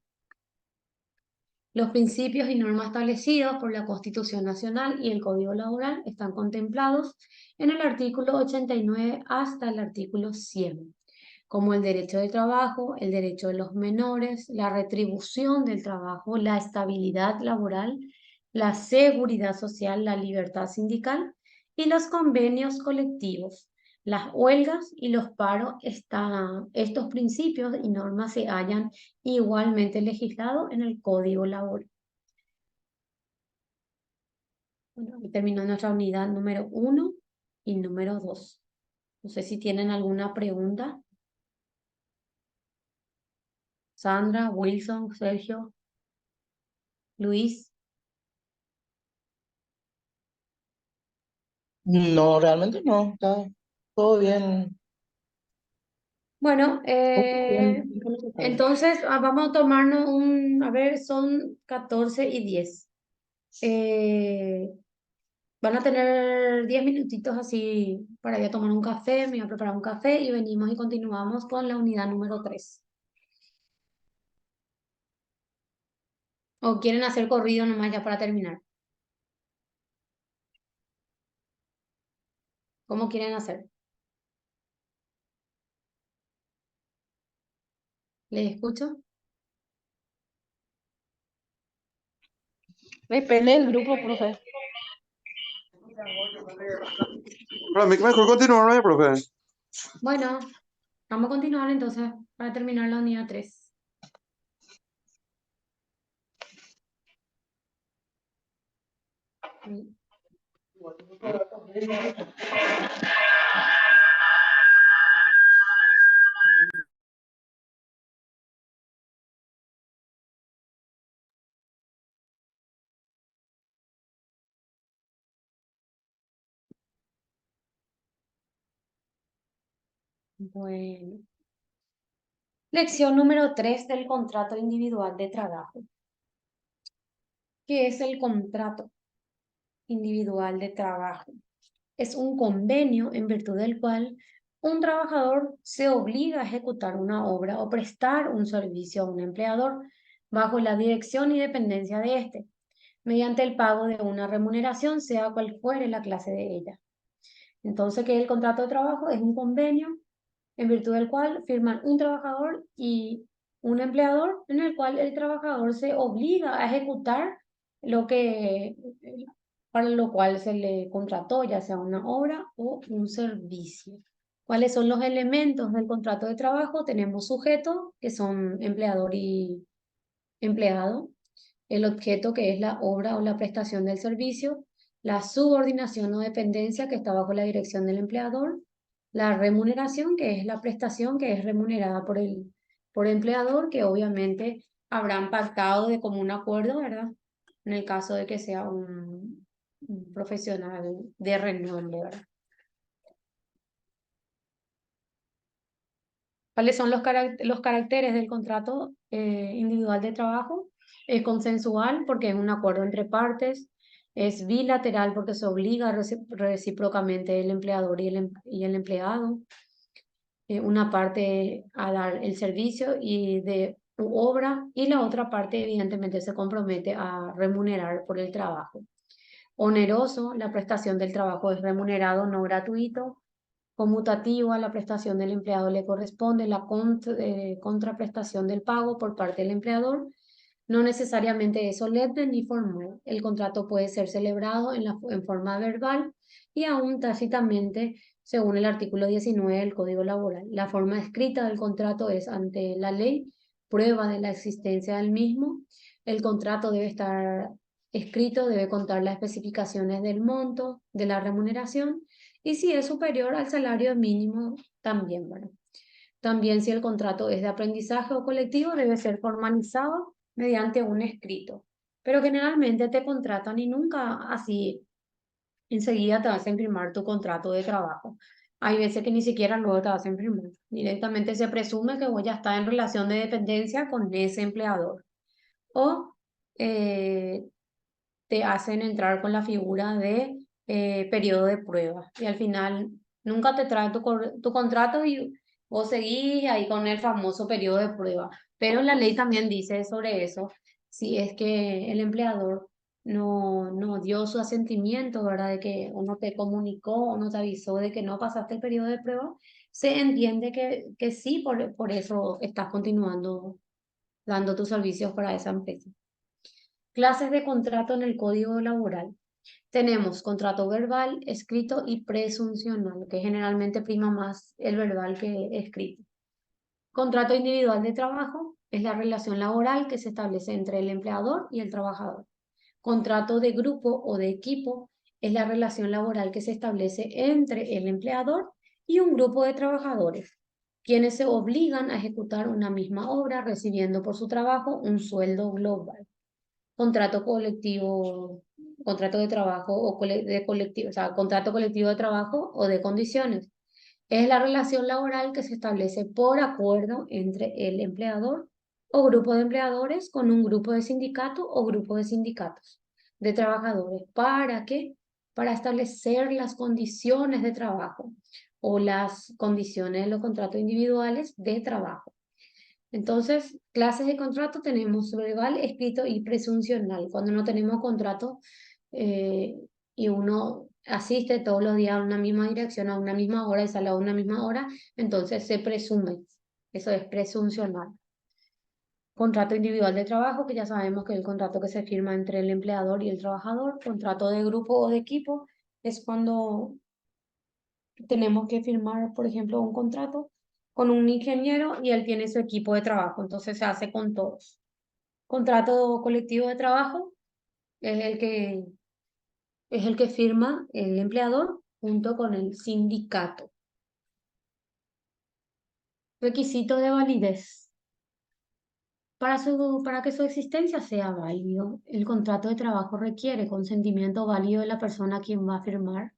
Los principios y normas establecidos por la Constitución Nacional y el Código Laboral están contemplados en el artículo 89 hasta el artículo 100, como el derecho de trabajo, el derecho de los menores, la retribución del trabajo, la estabilidad laboral, la seguridad social, la libertad sindical y los convenios colectivos. Las huelgas y los paros, estos principios y normas se hallan igualmente legislados en el Código Laboral. Bueno, aquí terminó nuestra unidad número 1 y número 2. No sé si tienen alguna pregunta. Sandra, Wilson, Sergio, Luis. No, realmente no, está todo bien. Bueno, Todo bien, déjame sacar. entonces vamos a tomarnos a ver, son 14 y 10. Eh, Van a tener 10 minutitos así para ir a tomar un café, me voy a preparar un café y venimos y continuamos con la unidad número 3. ¿O quieren hacer corrido nomás ya para terminar? ¿Cómo quieren hacer? ¿Les escucho? Depende del grupo, profe. Para mí que mejor continuar, ¿no, profe? Bueno, vamos a continuar entonces para terminar la unidad 3. Bueno. Lección número 3 del contrato individual de trabajo. ¿Qué es el contrato individual de trabajo? Es un convenio en virtud del cual un trabajador se obliga a ejecutar una obra o prestar un servicio a un empleador bajo la dirección y dependencia de éste, mediante el pago de una remuneración, sea cual fuere la clase de ella. Entonces, ¿qué es el contrato de trabajo? Es un convenio en virtud del cual firman un trabajador y un empleador, en el cual el trabajador se obliga a ejecutar lo que, para lo cual se le contrató, ya sea una obra o un servicio. ¿Cuáles son los elementos del contrato de trabajo? Tenemos sujetos, que son empleador y empleado, el objeto, que es la obra o la prestación del servicio, la subordinación o dependencia, que está bajo la dirección del empleador, la remuneración, que es la prestación que es remunerada por el empleador, que obviamente habrán pactado de común acuerdo, ¿verdad? En el caso de que sea un profesional de renombre, ¿verdad? ¿Cuáles son los caracteres del contrato individual de trabajo? Es consensual porque es un acuerdo entre partes, es bilateral porque se obliga recíprocamente el empleador y el empleado, una parte a dar el servicio y de obra y la otra parte evidentemente se compromete a remunerar por el trabajo. Oneroso, la prestación del trabajo es remunerado, no gratuito. Conmutativo, a la prestación del empleado le corresponde la contraprestación del pago por parte del empleador. No necesariamente es solemne ni formal. El contrato puede ser celebrado en forma verbal y aún tácitamente, según el artículo 19 del Código Laboral. La forma escrita del contrato es ante la ley prueba de la existencia del mismo. El contrato debe estar escrito, debe contar las especificaciones del monto, de la remuneración, y si es superior al salario mínimo, también, ¿verdad? También, si el contrato es de aprendizaje o colectivo, debe ser formalizado mediante un escrito. Pero generalmente te contratan y nunca así enseguida te hacen firmar tu contrato de trabajo. Hay veces que ni siquiera luego te hacen firmar. Directamente se presume que vos ya estás en relación de dependencia con ese empleador. O eh, te hacen entrar con la figura de periodo de prueba. Y al final nunca te trae tu contrato y vos seguís ahí con el famoso periodo de prueba. Pero la ley también dice sobre eso, si es que el empleador no dio su asentimiento, ¿verdad? De que uno te comunicó o no te avisó de que no pasaste el periodo de prueba, se entiende que sí, por eso estás continuando dando tus servicios para esa empresa. Clases de contrato en el Código Laboral. Tenemos contrato verbal, escrito y presuncional, que generalmente prima más el verbal que escrito. Contrato individual de trabajo es la relación laboral que se establece entre el empleador y el trabajador. Contrato de grupo o de equipo es la relación laboral que se establece entre el empleador y un grupo de trabajadores, quienes se obligan a ejecutar una misma obra recibiendo por su trabajo un sueldo global. Contrato colectivo, contrato de trabajo de colectivo, o sea, contrato colectivo de trabajo o de condiciones. Es la relación laboral que se establece por acuerdo entre el empleador o grupo de empleadores con un grupo de sindicato o grupo de sindicatos de trabajadores. ¿Para qué? Para establecer las condiciones de trabajo o las condiciones de los contratos individuales de trabajo. Entonces, clases de contrato tenemos verbal, escrito y presuncional. Cuando no tenemos contrato eh, y uno asiste todos los días a una misma dirección, a una misma hora y sale a una misma hora, entonces se presume. Eso es presuncional. Contrato individual de trabajo, que ya sabemos que es el contrato que se firma entre el empleador y el trabajador. Contrato de grupo o de equipo es cuando tenemos que firmar, por ejemplo, un contrato con un ingeniero y él tiene su equipo de trabajo, entonces se hace con todos. Contrato colectivo de trabajo es el que es el que firma el empleador junto con el sindicato. Requisito de validez. Para que su existencia sea válido, el contrato de trabajo requiere consentimiento válido de la persona a quien va a firmar,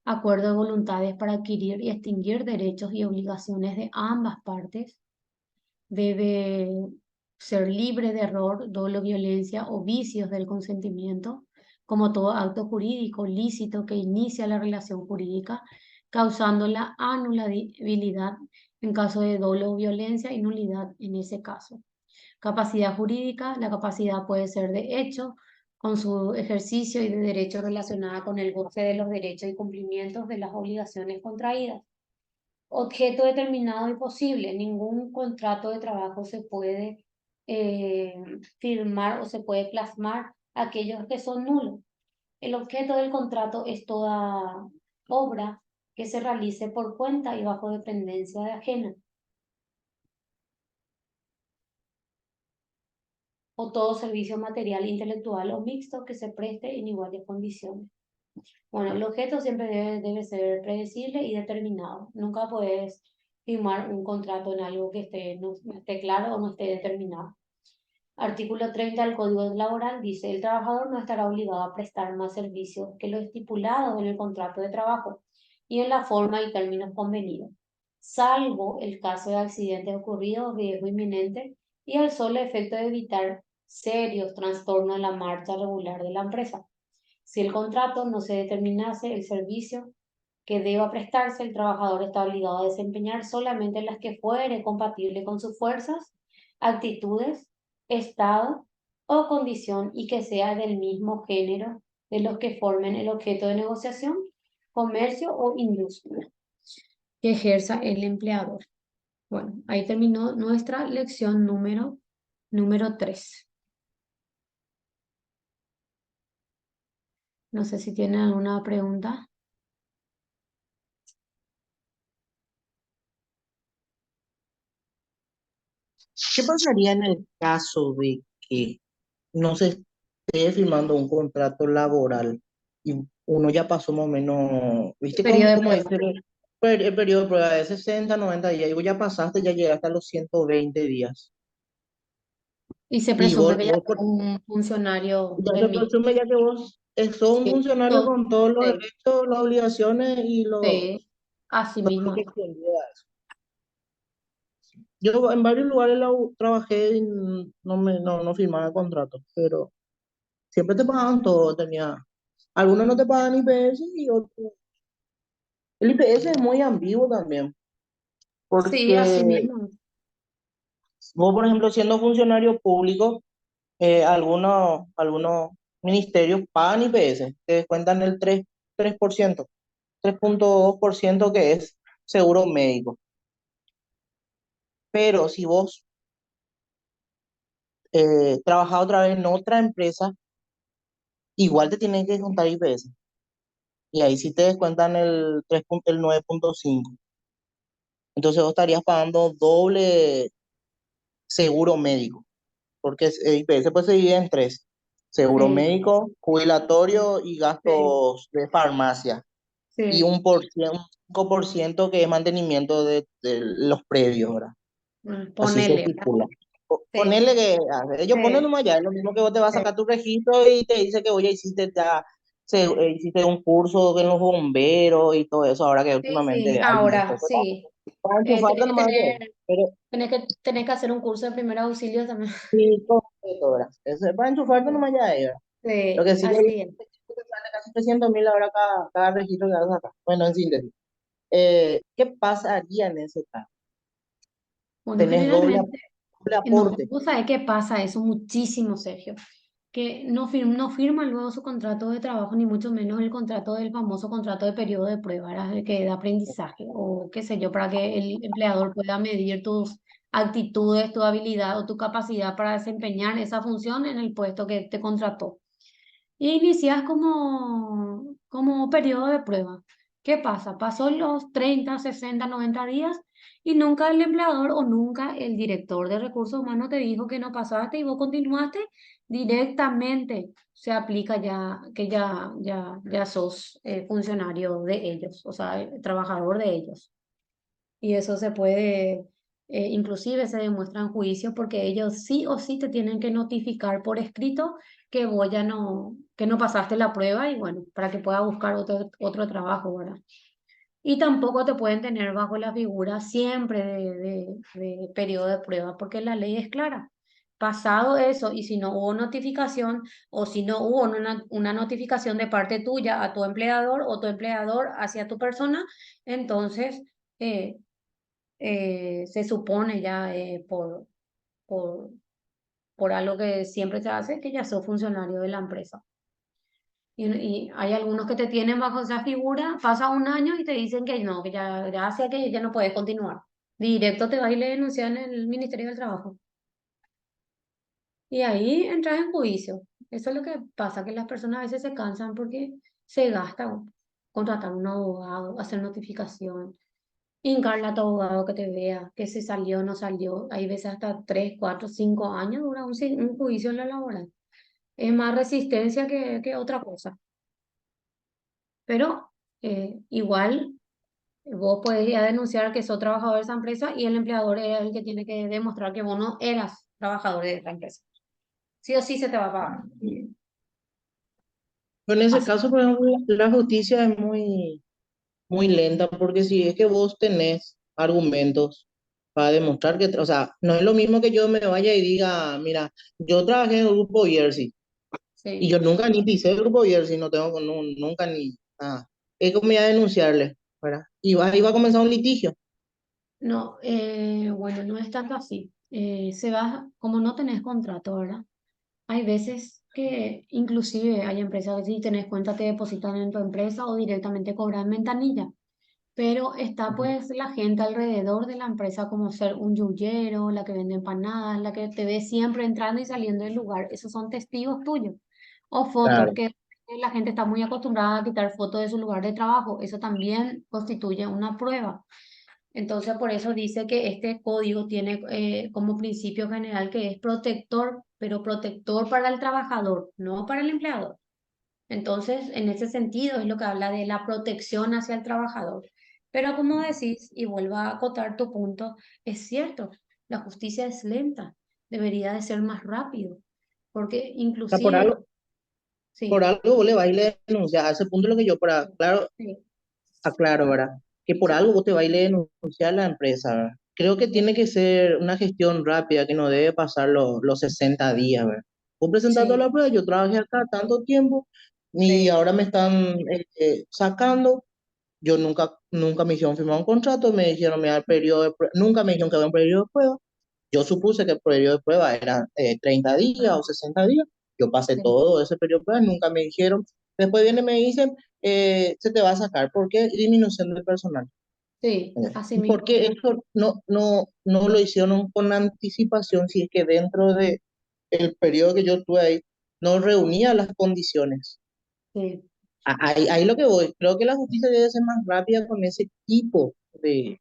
acuerdo de voluntades para adquirir y extinguir derechos y obligaciones de ambas partes, debe ser libre de error, dolo, violencia o vicios del consentimiento, como todo acto jurídico lícito que inicia la relación jurídica, causando la anulabilidad en caso de dolo o violencia y nulidad en ese caso. Capacidad jurídica, la capacidad puede ser de hecho, con su ejercicio y de derecho relacionada con el goce de los derechos y cumplimientos de las obligaciones contraídas. Objeto determinado y posible. Ningún contrato de trabajo se puede firmar o se puede plasmar aquellos que son nulos. El objeto del contrato es toda obra que se realice por cuenta y bajo dependencia de ajena, o todo servicio material, intelectual o mixto que se preste en iguales condiciones. Bueno, el objeto siempre debe ser predecible y determinado. Nunca puedes firmar un contrato en algo que no esté claro o no esté determinado. Artículo 30 del Código Laboral dice: el trabajador no estará obligado a prestar más servicios que lo estipulado en el contrato de trabajo y en la forma y términos convenidos, salvo el caso de accidentes ocurridos o riesgo inminente y al solo efecto de evitar serios trastornos en la marcha regular de la empresa. Si el contrato no se determinase el servicio que deba prestarse, el trabajador está obligado a desempeñar solamente las que fuere compatible con sus fuerzas, actitudes, estado o condición y que sea del mismo género de los que formen el objeto de negociación, comercio o industria que ejerza el empleador. Bueno, ahí terminó nuestra lección número 3. No sé si tienen alguna pregunta. ¿Qué pasaría en el caso de que no se esté firmando un contrato laboral y uno ya pasó más o menos, viste Periodo de cómo prueba. dice el periodo de prueba de 60, 90 días, y vos ya pasaste, ya llegaste a los 120 días? Y se Y presume que ya es un funcionario ya del se mismo. presume ya que vos sos un Sí, funcionario con todos los sí, derechos, las obligaciones y sí, así todo lo mismo. que conlleva eso. Yo en varios lugares trabajé y no firmaba contratos, pero siempre te pagaban todo, algunos no te pagan IPS y otros. El IPS es muy ambiguo también, Sí, así porque mismo. vos, por ejemplo, siendo funcionario público, algunos ministerios pagan IPS, te descuentan el 3%, 3,2% que es seguro médico. Pero si vos trabajás otra vez en otra empresa, igual te tienen que contar IPS. Y ahí sí te descuentan el 9,5. Entonces vos estarías pagando doble seguro médico, porque el IPS pues se divide en tres: seguro Sí, médico, jubilatorio y sí, gastos de farmacia. Y sí. un 5% que es mantenimiento de los previos, ¿verdad? Así se Ponele. estipula. Sí, Ponerle que ellos ponen sí, nomás ya, es lo mismo que vos te vas a sí, sacar tu registro y te dice que hoy ya hiciste un curso en los bomberos y todo eso, ahora que sí, sí. últimamente hay mucho. Ahora, sí. Para enchufarte nomás ya. Pero Tenés que hacer un curso de primer auxilio también. sí, completo, ¿verdad? Eso es para enchufarte Sí, nomás ya, ¿verdad? Lo sí, que sí que así es. te sale casi 300.000 ahora cada registro que vas a sacar. Bueno, en síntesis. ¿Qué pasaría en ese caso? Bueno, Tenés generalmente, doble no, aporte. ¿vos sabés qué pasa eso muchísimo, Sergio? Que no firman luego su contrato de trabajo, ni mucho menos el contrato del famoso contrato de periodo de prueba, ¿verdad? El que de aprendizaje, o qué sé yo, para que el empleador pueda medir tus actitudes, tu habilidad o tu capacidad para desempeñar esa función en el puesto que te contrató. Y inicias como periodo de prueba. ¿Qué pasa? Pasó los 30, 60, 90 días y nunca el empleador o nunca el director de recursos humanos te dijo que no pasaste y vos continuaste directamente se aplica ya que ya sos funcionario de ellos, o sea, trabajador de ellos. Y eso se puede, inclusive se demuestra en juicio porque ellos sí o sí te tienen que notificar por escrito que vos ya no, que no pasaste la prueba y bueno, para que puedas buscar otro trabajo, ¿verdad? Y tampoco te pueden tener bajo la figura siempre de periodo de prueba, porque la ley es clara. Pasado eso, y si no hubo notificación o si no hubo una notificación de parte tuya a tu empleador o tu empleador hacia tu persona, entonces eh, se supone ya por, por algo que siempre se hace, que ya sos funcionario de la empresa. Y hay algunos que te tienen bajo esa figura, pasa un año y te dicen que no, que ya, gracias, que ya no puedes continuar. Directo te va y le denuncian en el Ministerio del Trabajo. Y ahí entras en juicio. Eso es lo que pasa, que las personas a veces se cansan porque se gasta contratar un abogado, hacer notificación, hincarle a tu abogado que te vea, que se salió o no salió. Hay veces hasta 3, 4, 5 años dura un juicio en la laboral. Es más resistencia que otra cosa. Pero igual vos podés ir a denunciar que sos trabajador de esa empresa y el empleador es el que tiene que demostrar que vos no eras trabajador de esa empresa. Sí o sí se te va a pagar. Pero en ese Así. caso, por ejemplo, la justicia es muy lenta, porque si es que vos tenés argumentos para demostrar que, o sea, no es lo mismo que yo me vaya y diga, mira, yo trabajé en el grupo Jersey y Sí. yo nunca ni pisé el grupo Jersey, no tengo, nunca ni nada. Es como ya denunciarle, ¿verdad? Y va a comenzar un litigio. No, bueno, no es tanto así. Se va, como no tenés contrato, ¿verdad? Hay veces que inclusive hay empresas que si tenés cuenta te depositan en tu empresa o directamente cobran ventanilla. Pero está Ujú. pues la gente alrededor de la empresa como ser un yuyero, la que vende empanadas, la que te ve siempre entrando y saliendo del lugar. Esos son testigos tuyos. O fotos Claro. que la gente está muy acostumbrada a quitar fotos de su lugar de trabajo. Eso también constituye una prueba. Entonces, por eso dice que este código tiene como principio general que es protector, pero protector para el trabajador, no para el empleador. Entonces, en ese sentido es lo que habla de la protección hacia el trabajador. Pero como decís, y vuelvo a acotar tu punto, es cierto, la justicia es lenta, debería de ser más rápido, porque O sea, por inclusive, algo, por sí, algo vos le vas y le denuncias. A ese punto es lo que yo, para, claro, sí, aclaro, ¿verdad? Que por algo vos te vas y le denuncias a la empresa, ¿verdad? Creo que sí, tiene que ser una gestión rápida, que no debe pasar los 60 días, ¿verdad? Vos presentás toda la sí, prueba, yo trabajé acá tanto tiempo y sí, ahora me están sacando. Yo nunca me hicieron firmar un contrato, me dijeron, mira, el periodo de prueba, nunca me dijeron que había un periodo de prueba. Yo supuse que el periodo de prueba era 30 días o 60 días. Yo pasé sí, todo ese periodo de prueba, nunca me dijeron. Después viene y me dicen, se te va a sacar. ¿Por qué? Disminución del personal. sí, así ¿Y por mismo, qué esto no lo hicieron con anticipación si es que dentro de el periodo que yo estuve ahí no reunía las condiciones? sí, Ahí lo que voy, creo que la justicia debe ser más rápida con ese tipo de,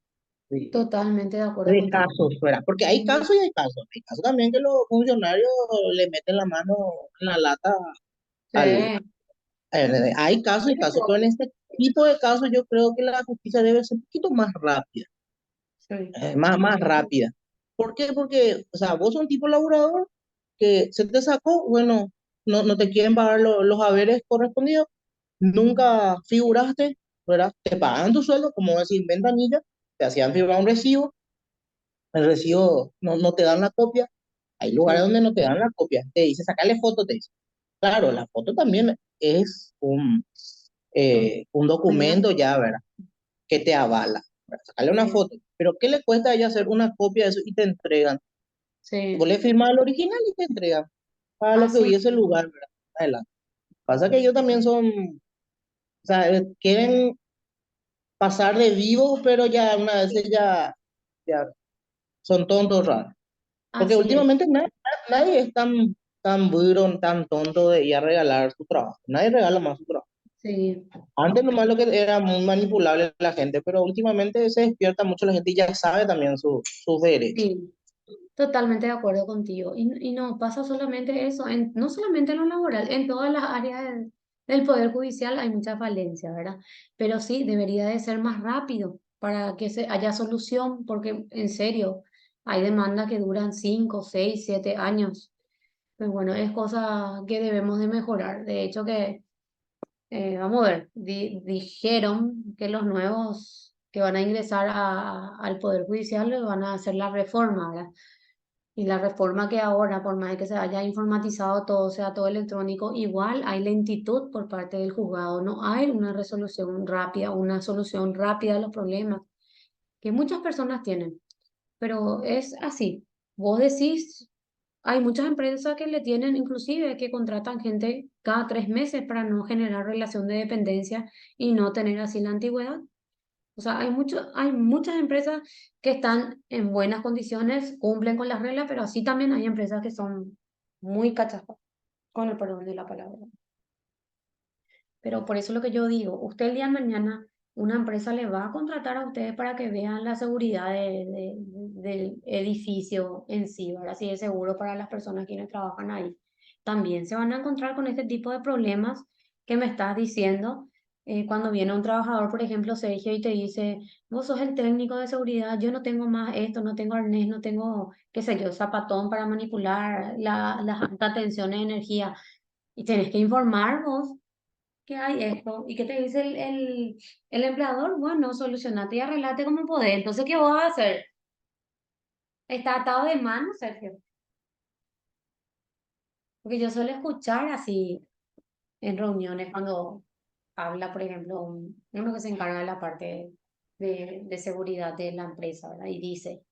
totalmente de acuerdo de contigo. casos, ¿verdad? Porque hay Ujú. casos y hay casos. Hay casos también que los funcionarios le meten la mano en la lata Sí, al... hay casos y casos, pero en este tipo de casos yo creo que la justicia debe ser un poquito más rápida, sí, más rápida. ¿Por qué? Porque, o sea, vos sos un tipo laborador que se te sacó, bueno, no te quieren pagar los haberes correspondidos, nunca figuraste, ¿verdad? Te pagan tu sueldo, como decir, ventanilla, te hacían firmar un recibo, el recibo no te dan la copia, hay lugares sí, donde no te dan la copia, te dice, sacarle foto, te dice. Claro, la foto también es un una, documento ya, ¿verdad? Que te avala, ¿verdad? Sacarle una sí, foto, pero ¿qué le cuesta a ella hacer una copia de eso y te entregan? Vos sí, le firmas el original y te entregan para lo que así hubiese mismo, lugar, ¿verdad? Adelante. Pasa que ellos también son, o sea, quieren pasar de vivo, pero ya una vez sí, ya son tontos raros. Porque así es, últimamente nadie es tan burro, tan tonto de ir a regalar su trabajo. Nadie regala más su trabajo. sí, Antes nomás lo que era muy manipulable la gente, pero últimamente se despierta mucho la gente y ya sabe también sus derechos. sí. Totalmente de acuerdo contigo. Y no pasa solamente eso, no solamente en lo laboral, en todas las áreas del Poder Judicial hay mucha falencia, ¿verdad? Pero sí, debería de ser más rápido para que haya solución, porque en serio, hay demandas que duran 5, 6, 7 años. Pues bueno, es cosa que debemos de mejorar. De hecho que, vamos a ver, dijeron que los nuevos que van a ingresar al Poder Judicial les van a hacer la reforma, ¿verdad? Y la reforma que ahora, por más de que se haya informatizado todo, sea todo electrónico, igual hay lentitud por parte del juzgado. No hay una resolución rápida, una solución rápida a los problemas que muchas personas tienen. Pero es así. Vos decís, hay muchas empresas que le tienen, inclusive, que contratan gente cada 3 meses para no generar relación de dependencia y no tener así la antigüedad. O sea, hay muchas empresas que están en buenas condiciones, cumplen con las reglas, pero así también hay empresas que son muy cachas, con el perdón de la palabra. Pero por eso lo que yo digo, usted el día de mañana, una empresa le va a contratar a ustedes para que vean la seguridad del edificio en sí, ¿verdad? Si es seguro para las personas quienes trabajan ahí. También se van a encontrar con este tipo de problemas que me estás diciendo. Cuando viene un trabajador, por ejemplo, Sergio, y te dice, vos sos el técnico de seguridad, yo no tengo más esto, no tengo arnés, no tengo, qué sé yo, zapatón para manipular las altas tensiones de energía. Y tenés que informar vos que hay esto. ¿Y qué te dice el empleador? Bueno, solucionate y arreglate como podés. Entonces, ¿qué vas a hacer? Está atado de manos, Sergio. Porque yo suelo escuchar así en reuniones cuando habla, por ejemplo, uno que se encarga de la parte de seguridad de la empresa, ¿verdad? Y dice,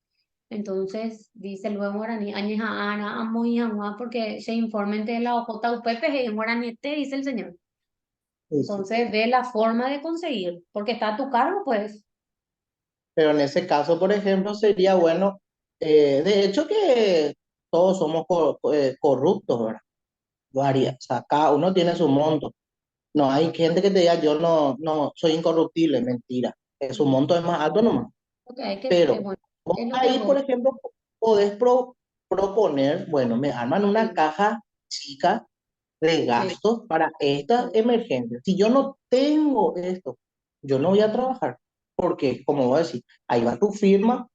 entonces, dice luego en guaraní, añeja ana, amo y amua, porque se informen de la OJUPP, en guaraní te dice el señor. Sí, sí. Entonces, ve la forma de conseguir, porque está a tu cargo, pues. Pero en ese caso, por ejemplo, sería bueno, de hecho que todos somos corruptos, ¿verdad? Varias, o sea, cada uno tiene su monto. No hay gente que te diga, yo no soy incorruptible, mentira. Su monto es más alto nomás. Ok, hay que, Pero bueno, vos es lo que ahí, por voy. ejemplo, podés proponer, bueno, me arman una Sí, caja chica de sí, gastos para estas sí, emergencias. Si yo no tengo esto, yo no voy a trabajar. Porque, como voy a decir, ahí va tu firma,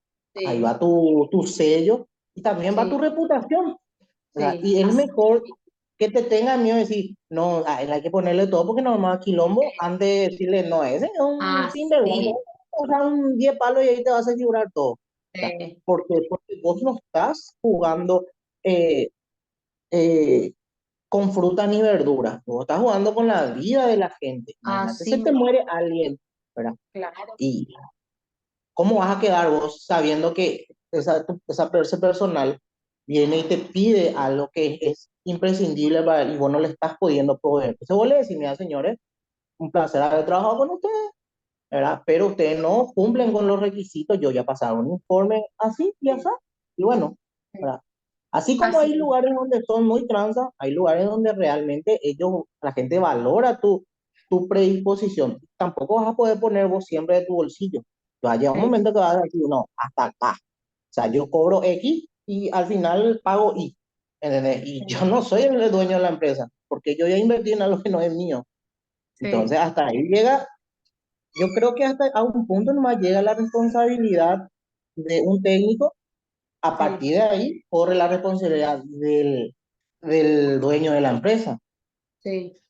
ahí sí, va tu sello y también va tu sí, reputación. O sea, sí, y es así mejor mismo. que te tenga miedo de decir, no, a él hay que ponerle todo porque no más quilombo, antes de decirle, no, ese es un sinvergüenza, Así, o sea, un 10 palos y ahí te vas a asegurar todo. O sea, ¿por qué? Porque vos no estás jugando eh, eh, con fruta ni verdura, vos estás jugando con la vida de la gente. Imagínate, así se te mismo, muere alguien, ¿verdad? claro. Y ¿cómo vas a quedar vos sabiendo que ese personal viene y te pide algo que es imprescindible para él y vos no le estás pudiendo proveer? Entonces vos le decís, mira, señores, un placer haber trabajado con ustedes, ¿verdad? Pero ustedes no cumplen con los requisitos, yo ya pasaron un informe así y así, y bueno, Sí, ¿verdad? Así como así hay mismo. lugares donde son muy transas, hay lugares donde realmente la gente valora tu predisposición. Tampoco vas a poder poner vos siempre de tu bolsillo. Va a llegar un Sí, momento que vas a decir, no, hasta acá. O sea, yo cobro X y al final pago Y. ¿Entendés? Y yo sí, no soy el dueño de la empresa, porque yo ya invertí en algo que no es mío. sí, Entonces, hasta ahí llega, yo creo que hasta a un punto nomás llega la responsabilidad de un técnico. A sí, partir de ahí corre la responsabilidad del dueño de la empresa. sí.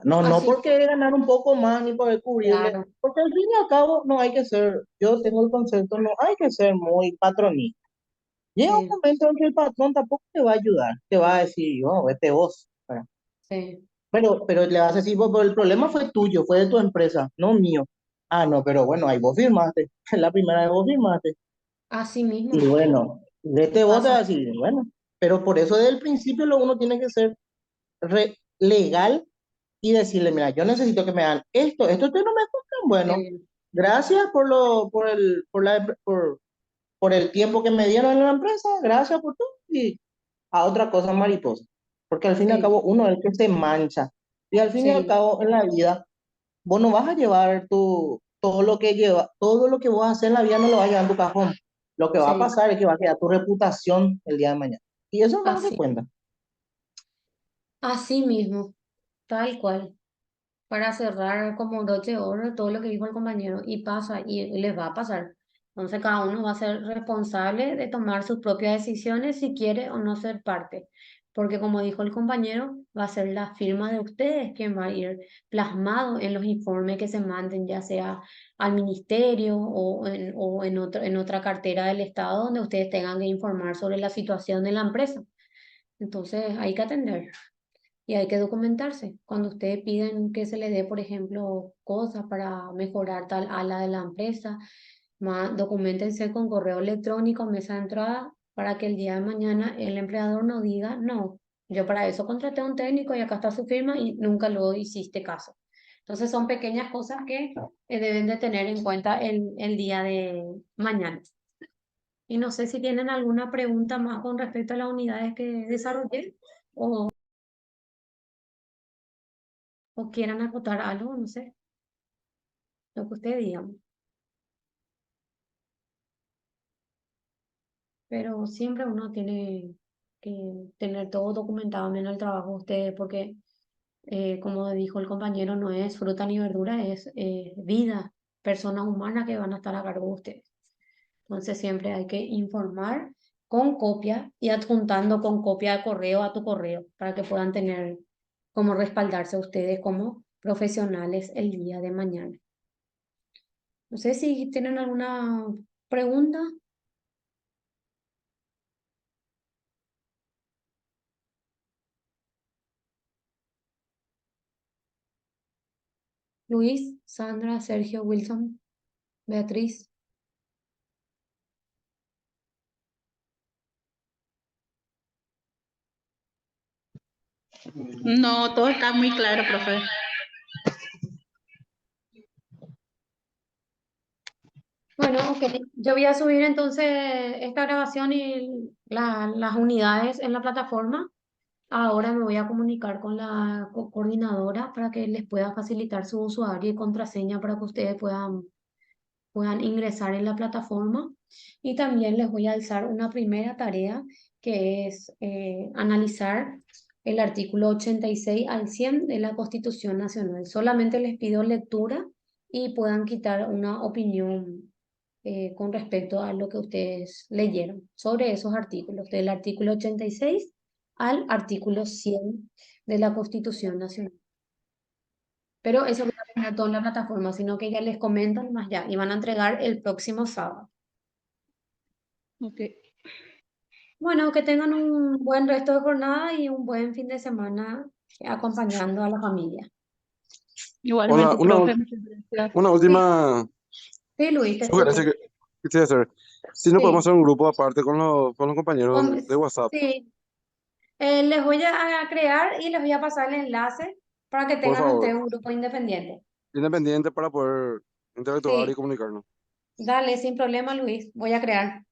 No Así por querer ganar un poco más ni por cubrirle, claro. porque al fin y al cabo no hay que ser, yo tengo el concepto, no hay que ser muy patronista. Llega un Sí, momento en que el patrón tampoco te va a ayudar, te va a decir, no, vete vos. ¿Verdad? sí. Pero le vas a decir, "Vos, pero el problema fue tuyo, fue de tu empresa, no mío. Ah, no, pero bueno, ahí vos firmaste, la primera vez vos firmaste. Así Y mismo. bueno, vete vos a Pasa. decir, bueno, pero por eso desde el principio lo uno tiene que ser legal y decirle, mira, yo necesito que me hagan esto ustedes no me gustan, bueno, Sí, gracias por el tiempo que me dieron en la empresa, gracias por todo, y a otra cosa mariposa, porque al fin y al sí, cabo uno es el que se mancha, y al fin y al sí, cabo en la vida, vos no vas a llevar todo lo que vos haces en la vida no lo vas a llevar en tu cajón, Lo que va a Sí, pasar es que va a quedar tu reputación el día de mañana. Y eso no se así, cuenta. así mismo, tal cual. Para cerrar como broche de oro todo lo que dijo el compañero y pasa y les va a pasar. Entonces cada uno va a ser responsable de tomar sus propias decisiones si quiere o no ser parte. Porque como dijo el compañero, va a ser la firma de ustedes quien va a ir plasmado en los informes que se manden, ya sea al ministerio en otra cartera del Estado donde ustedes tengan que informar sobre la situación de la empresa. Entonces hay que atender. Y hay que documentarse. Cuando ustedes piden que se les dé, por ejemplo, cosas para mejorar tal ala de la empresa, documentense con correo electrónico, mesa de entrada, para que el día de mañana el empleador no diga, no, yo para eso contraté a un técnico y acá está su firma y nunca lo hiciste caso. Entonces son pequeñas cosas que deben de tener en cuenta el día de mañana. Y no sé si tienen alguna pregunta más con respecto a las unidades que desarrollé o quieran acotar algo, no sé, lo que ustedes digan. Pero siempre uno tiene que tener todo documentado en el trabajo de ustedes, porque como dijo el compañero, no es fruta ni verdura, es vida, personas humanas que van a estar a cargo de ustedes. Entonces siempre hay que informar con copia y adjuntando con copia de correo a tu correo para que puedan tener cómo respaldarse ustedes como profesionales el día de mañana. No sé si tienen alguna pregunta. Luis, Sandra, Sergio, Wilson, Beatriz. No, todo está muy claro, profe. Bueno, ok. Yo voy a subir entonces esta grabación y las unidades en la plataforma. Ahora me voy a comunicar con la coordinadora para que les pueda facilitar su usuario y contraseña para que ustedes puedan ingresar en la plataforma. Y también les voy a alzar una primera tarea que es analizar el artículo 86 al 100 de la Constitución Nacional. Solamente les pido lectura y puedan quitar una opinión con respecto a lo que ustedes leyeron sobre esos artículos, del artículo 86 al artículo 100 de la Constitución Nacional. Pero eso no va a tener todo en la plataforma, sino que ya les comentan más ya y van a entregar el próximo sábado. Ok. Bueno, que tengan un buen resto de jornada y un buen fin de semana acompañando a la familia. Hola, Igualmente, profe, muchas gracias. una Sí, última sí, Luis, te sugerencia escucho. que quisiera hacer. Si no podemos Sí, hacer un grupo aparte con los compañeros Con- de WhatsApp, sí. Les voy a crear y les voy a pasar el enlace para que por tengan favor, ustedes un grupo independiente. independiente para poder interactuar y Sí, comunicarnos. dale, sin problema, Luis. Voy a crear.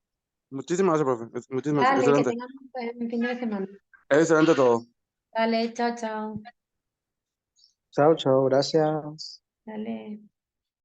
Muchísimas gracias, profe. Muchísimas gracias. Dale, que Excelente. tengan un buen fin de semana. Excelente todo. Dale, chao, chao. Chao, chao, gracias. Dale.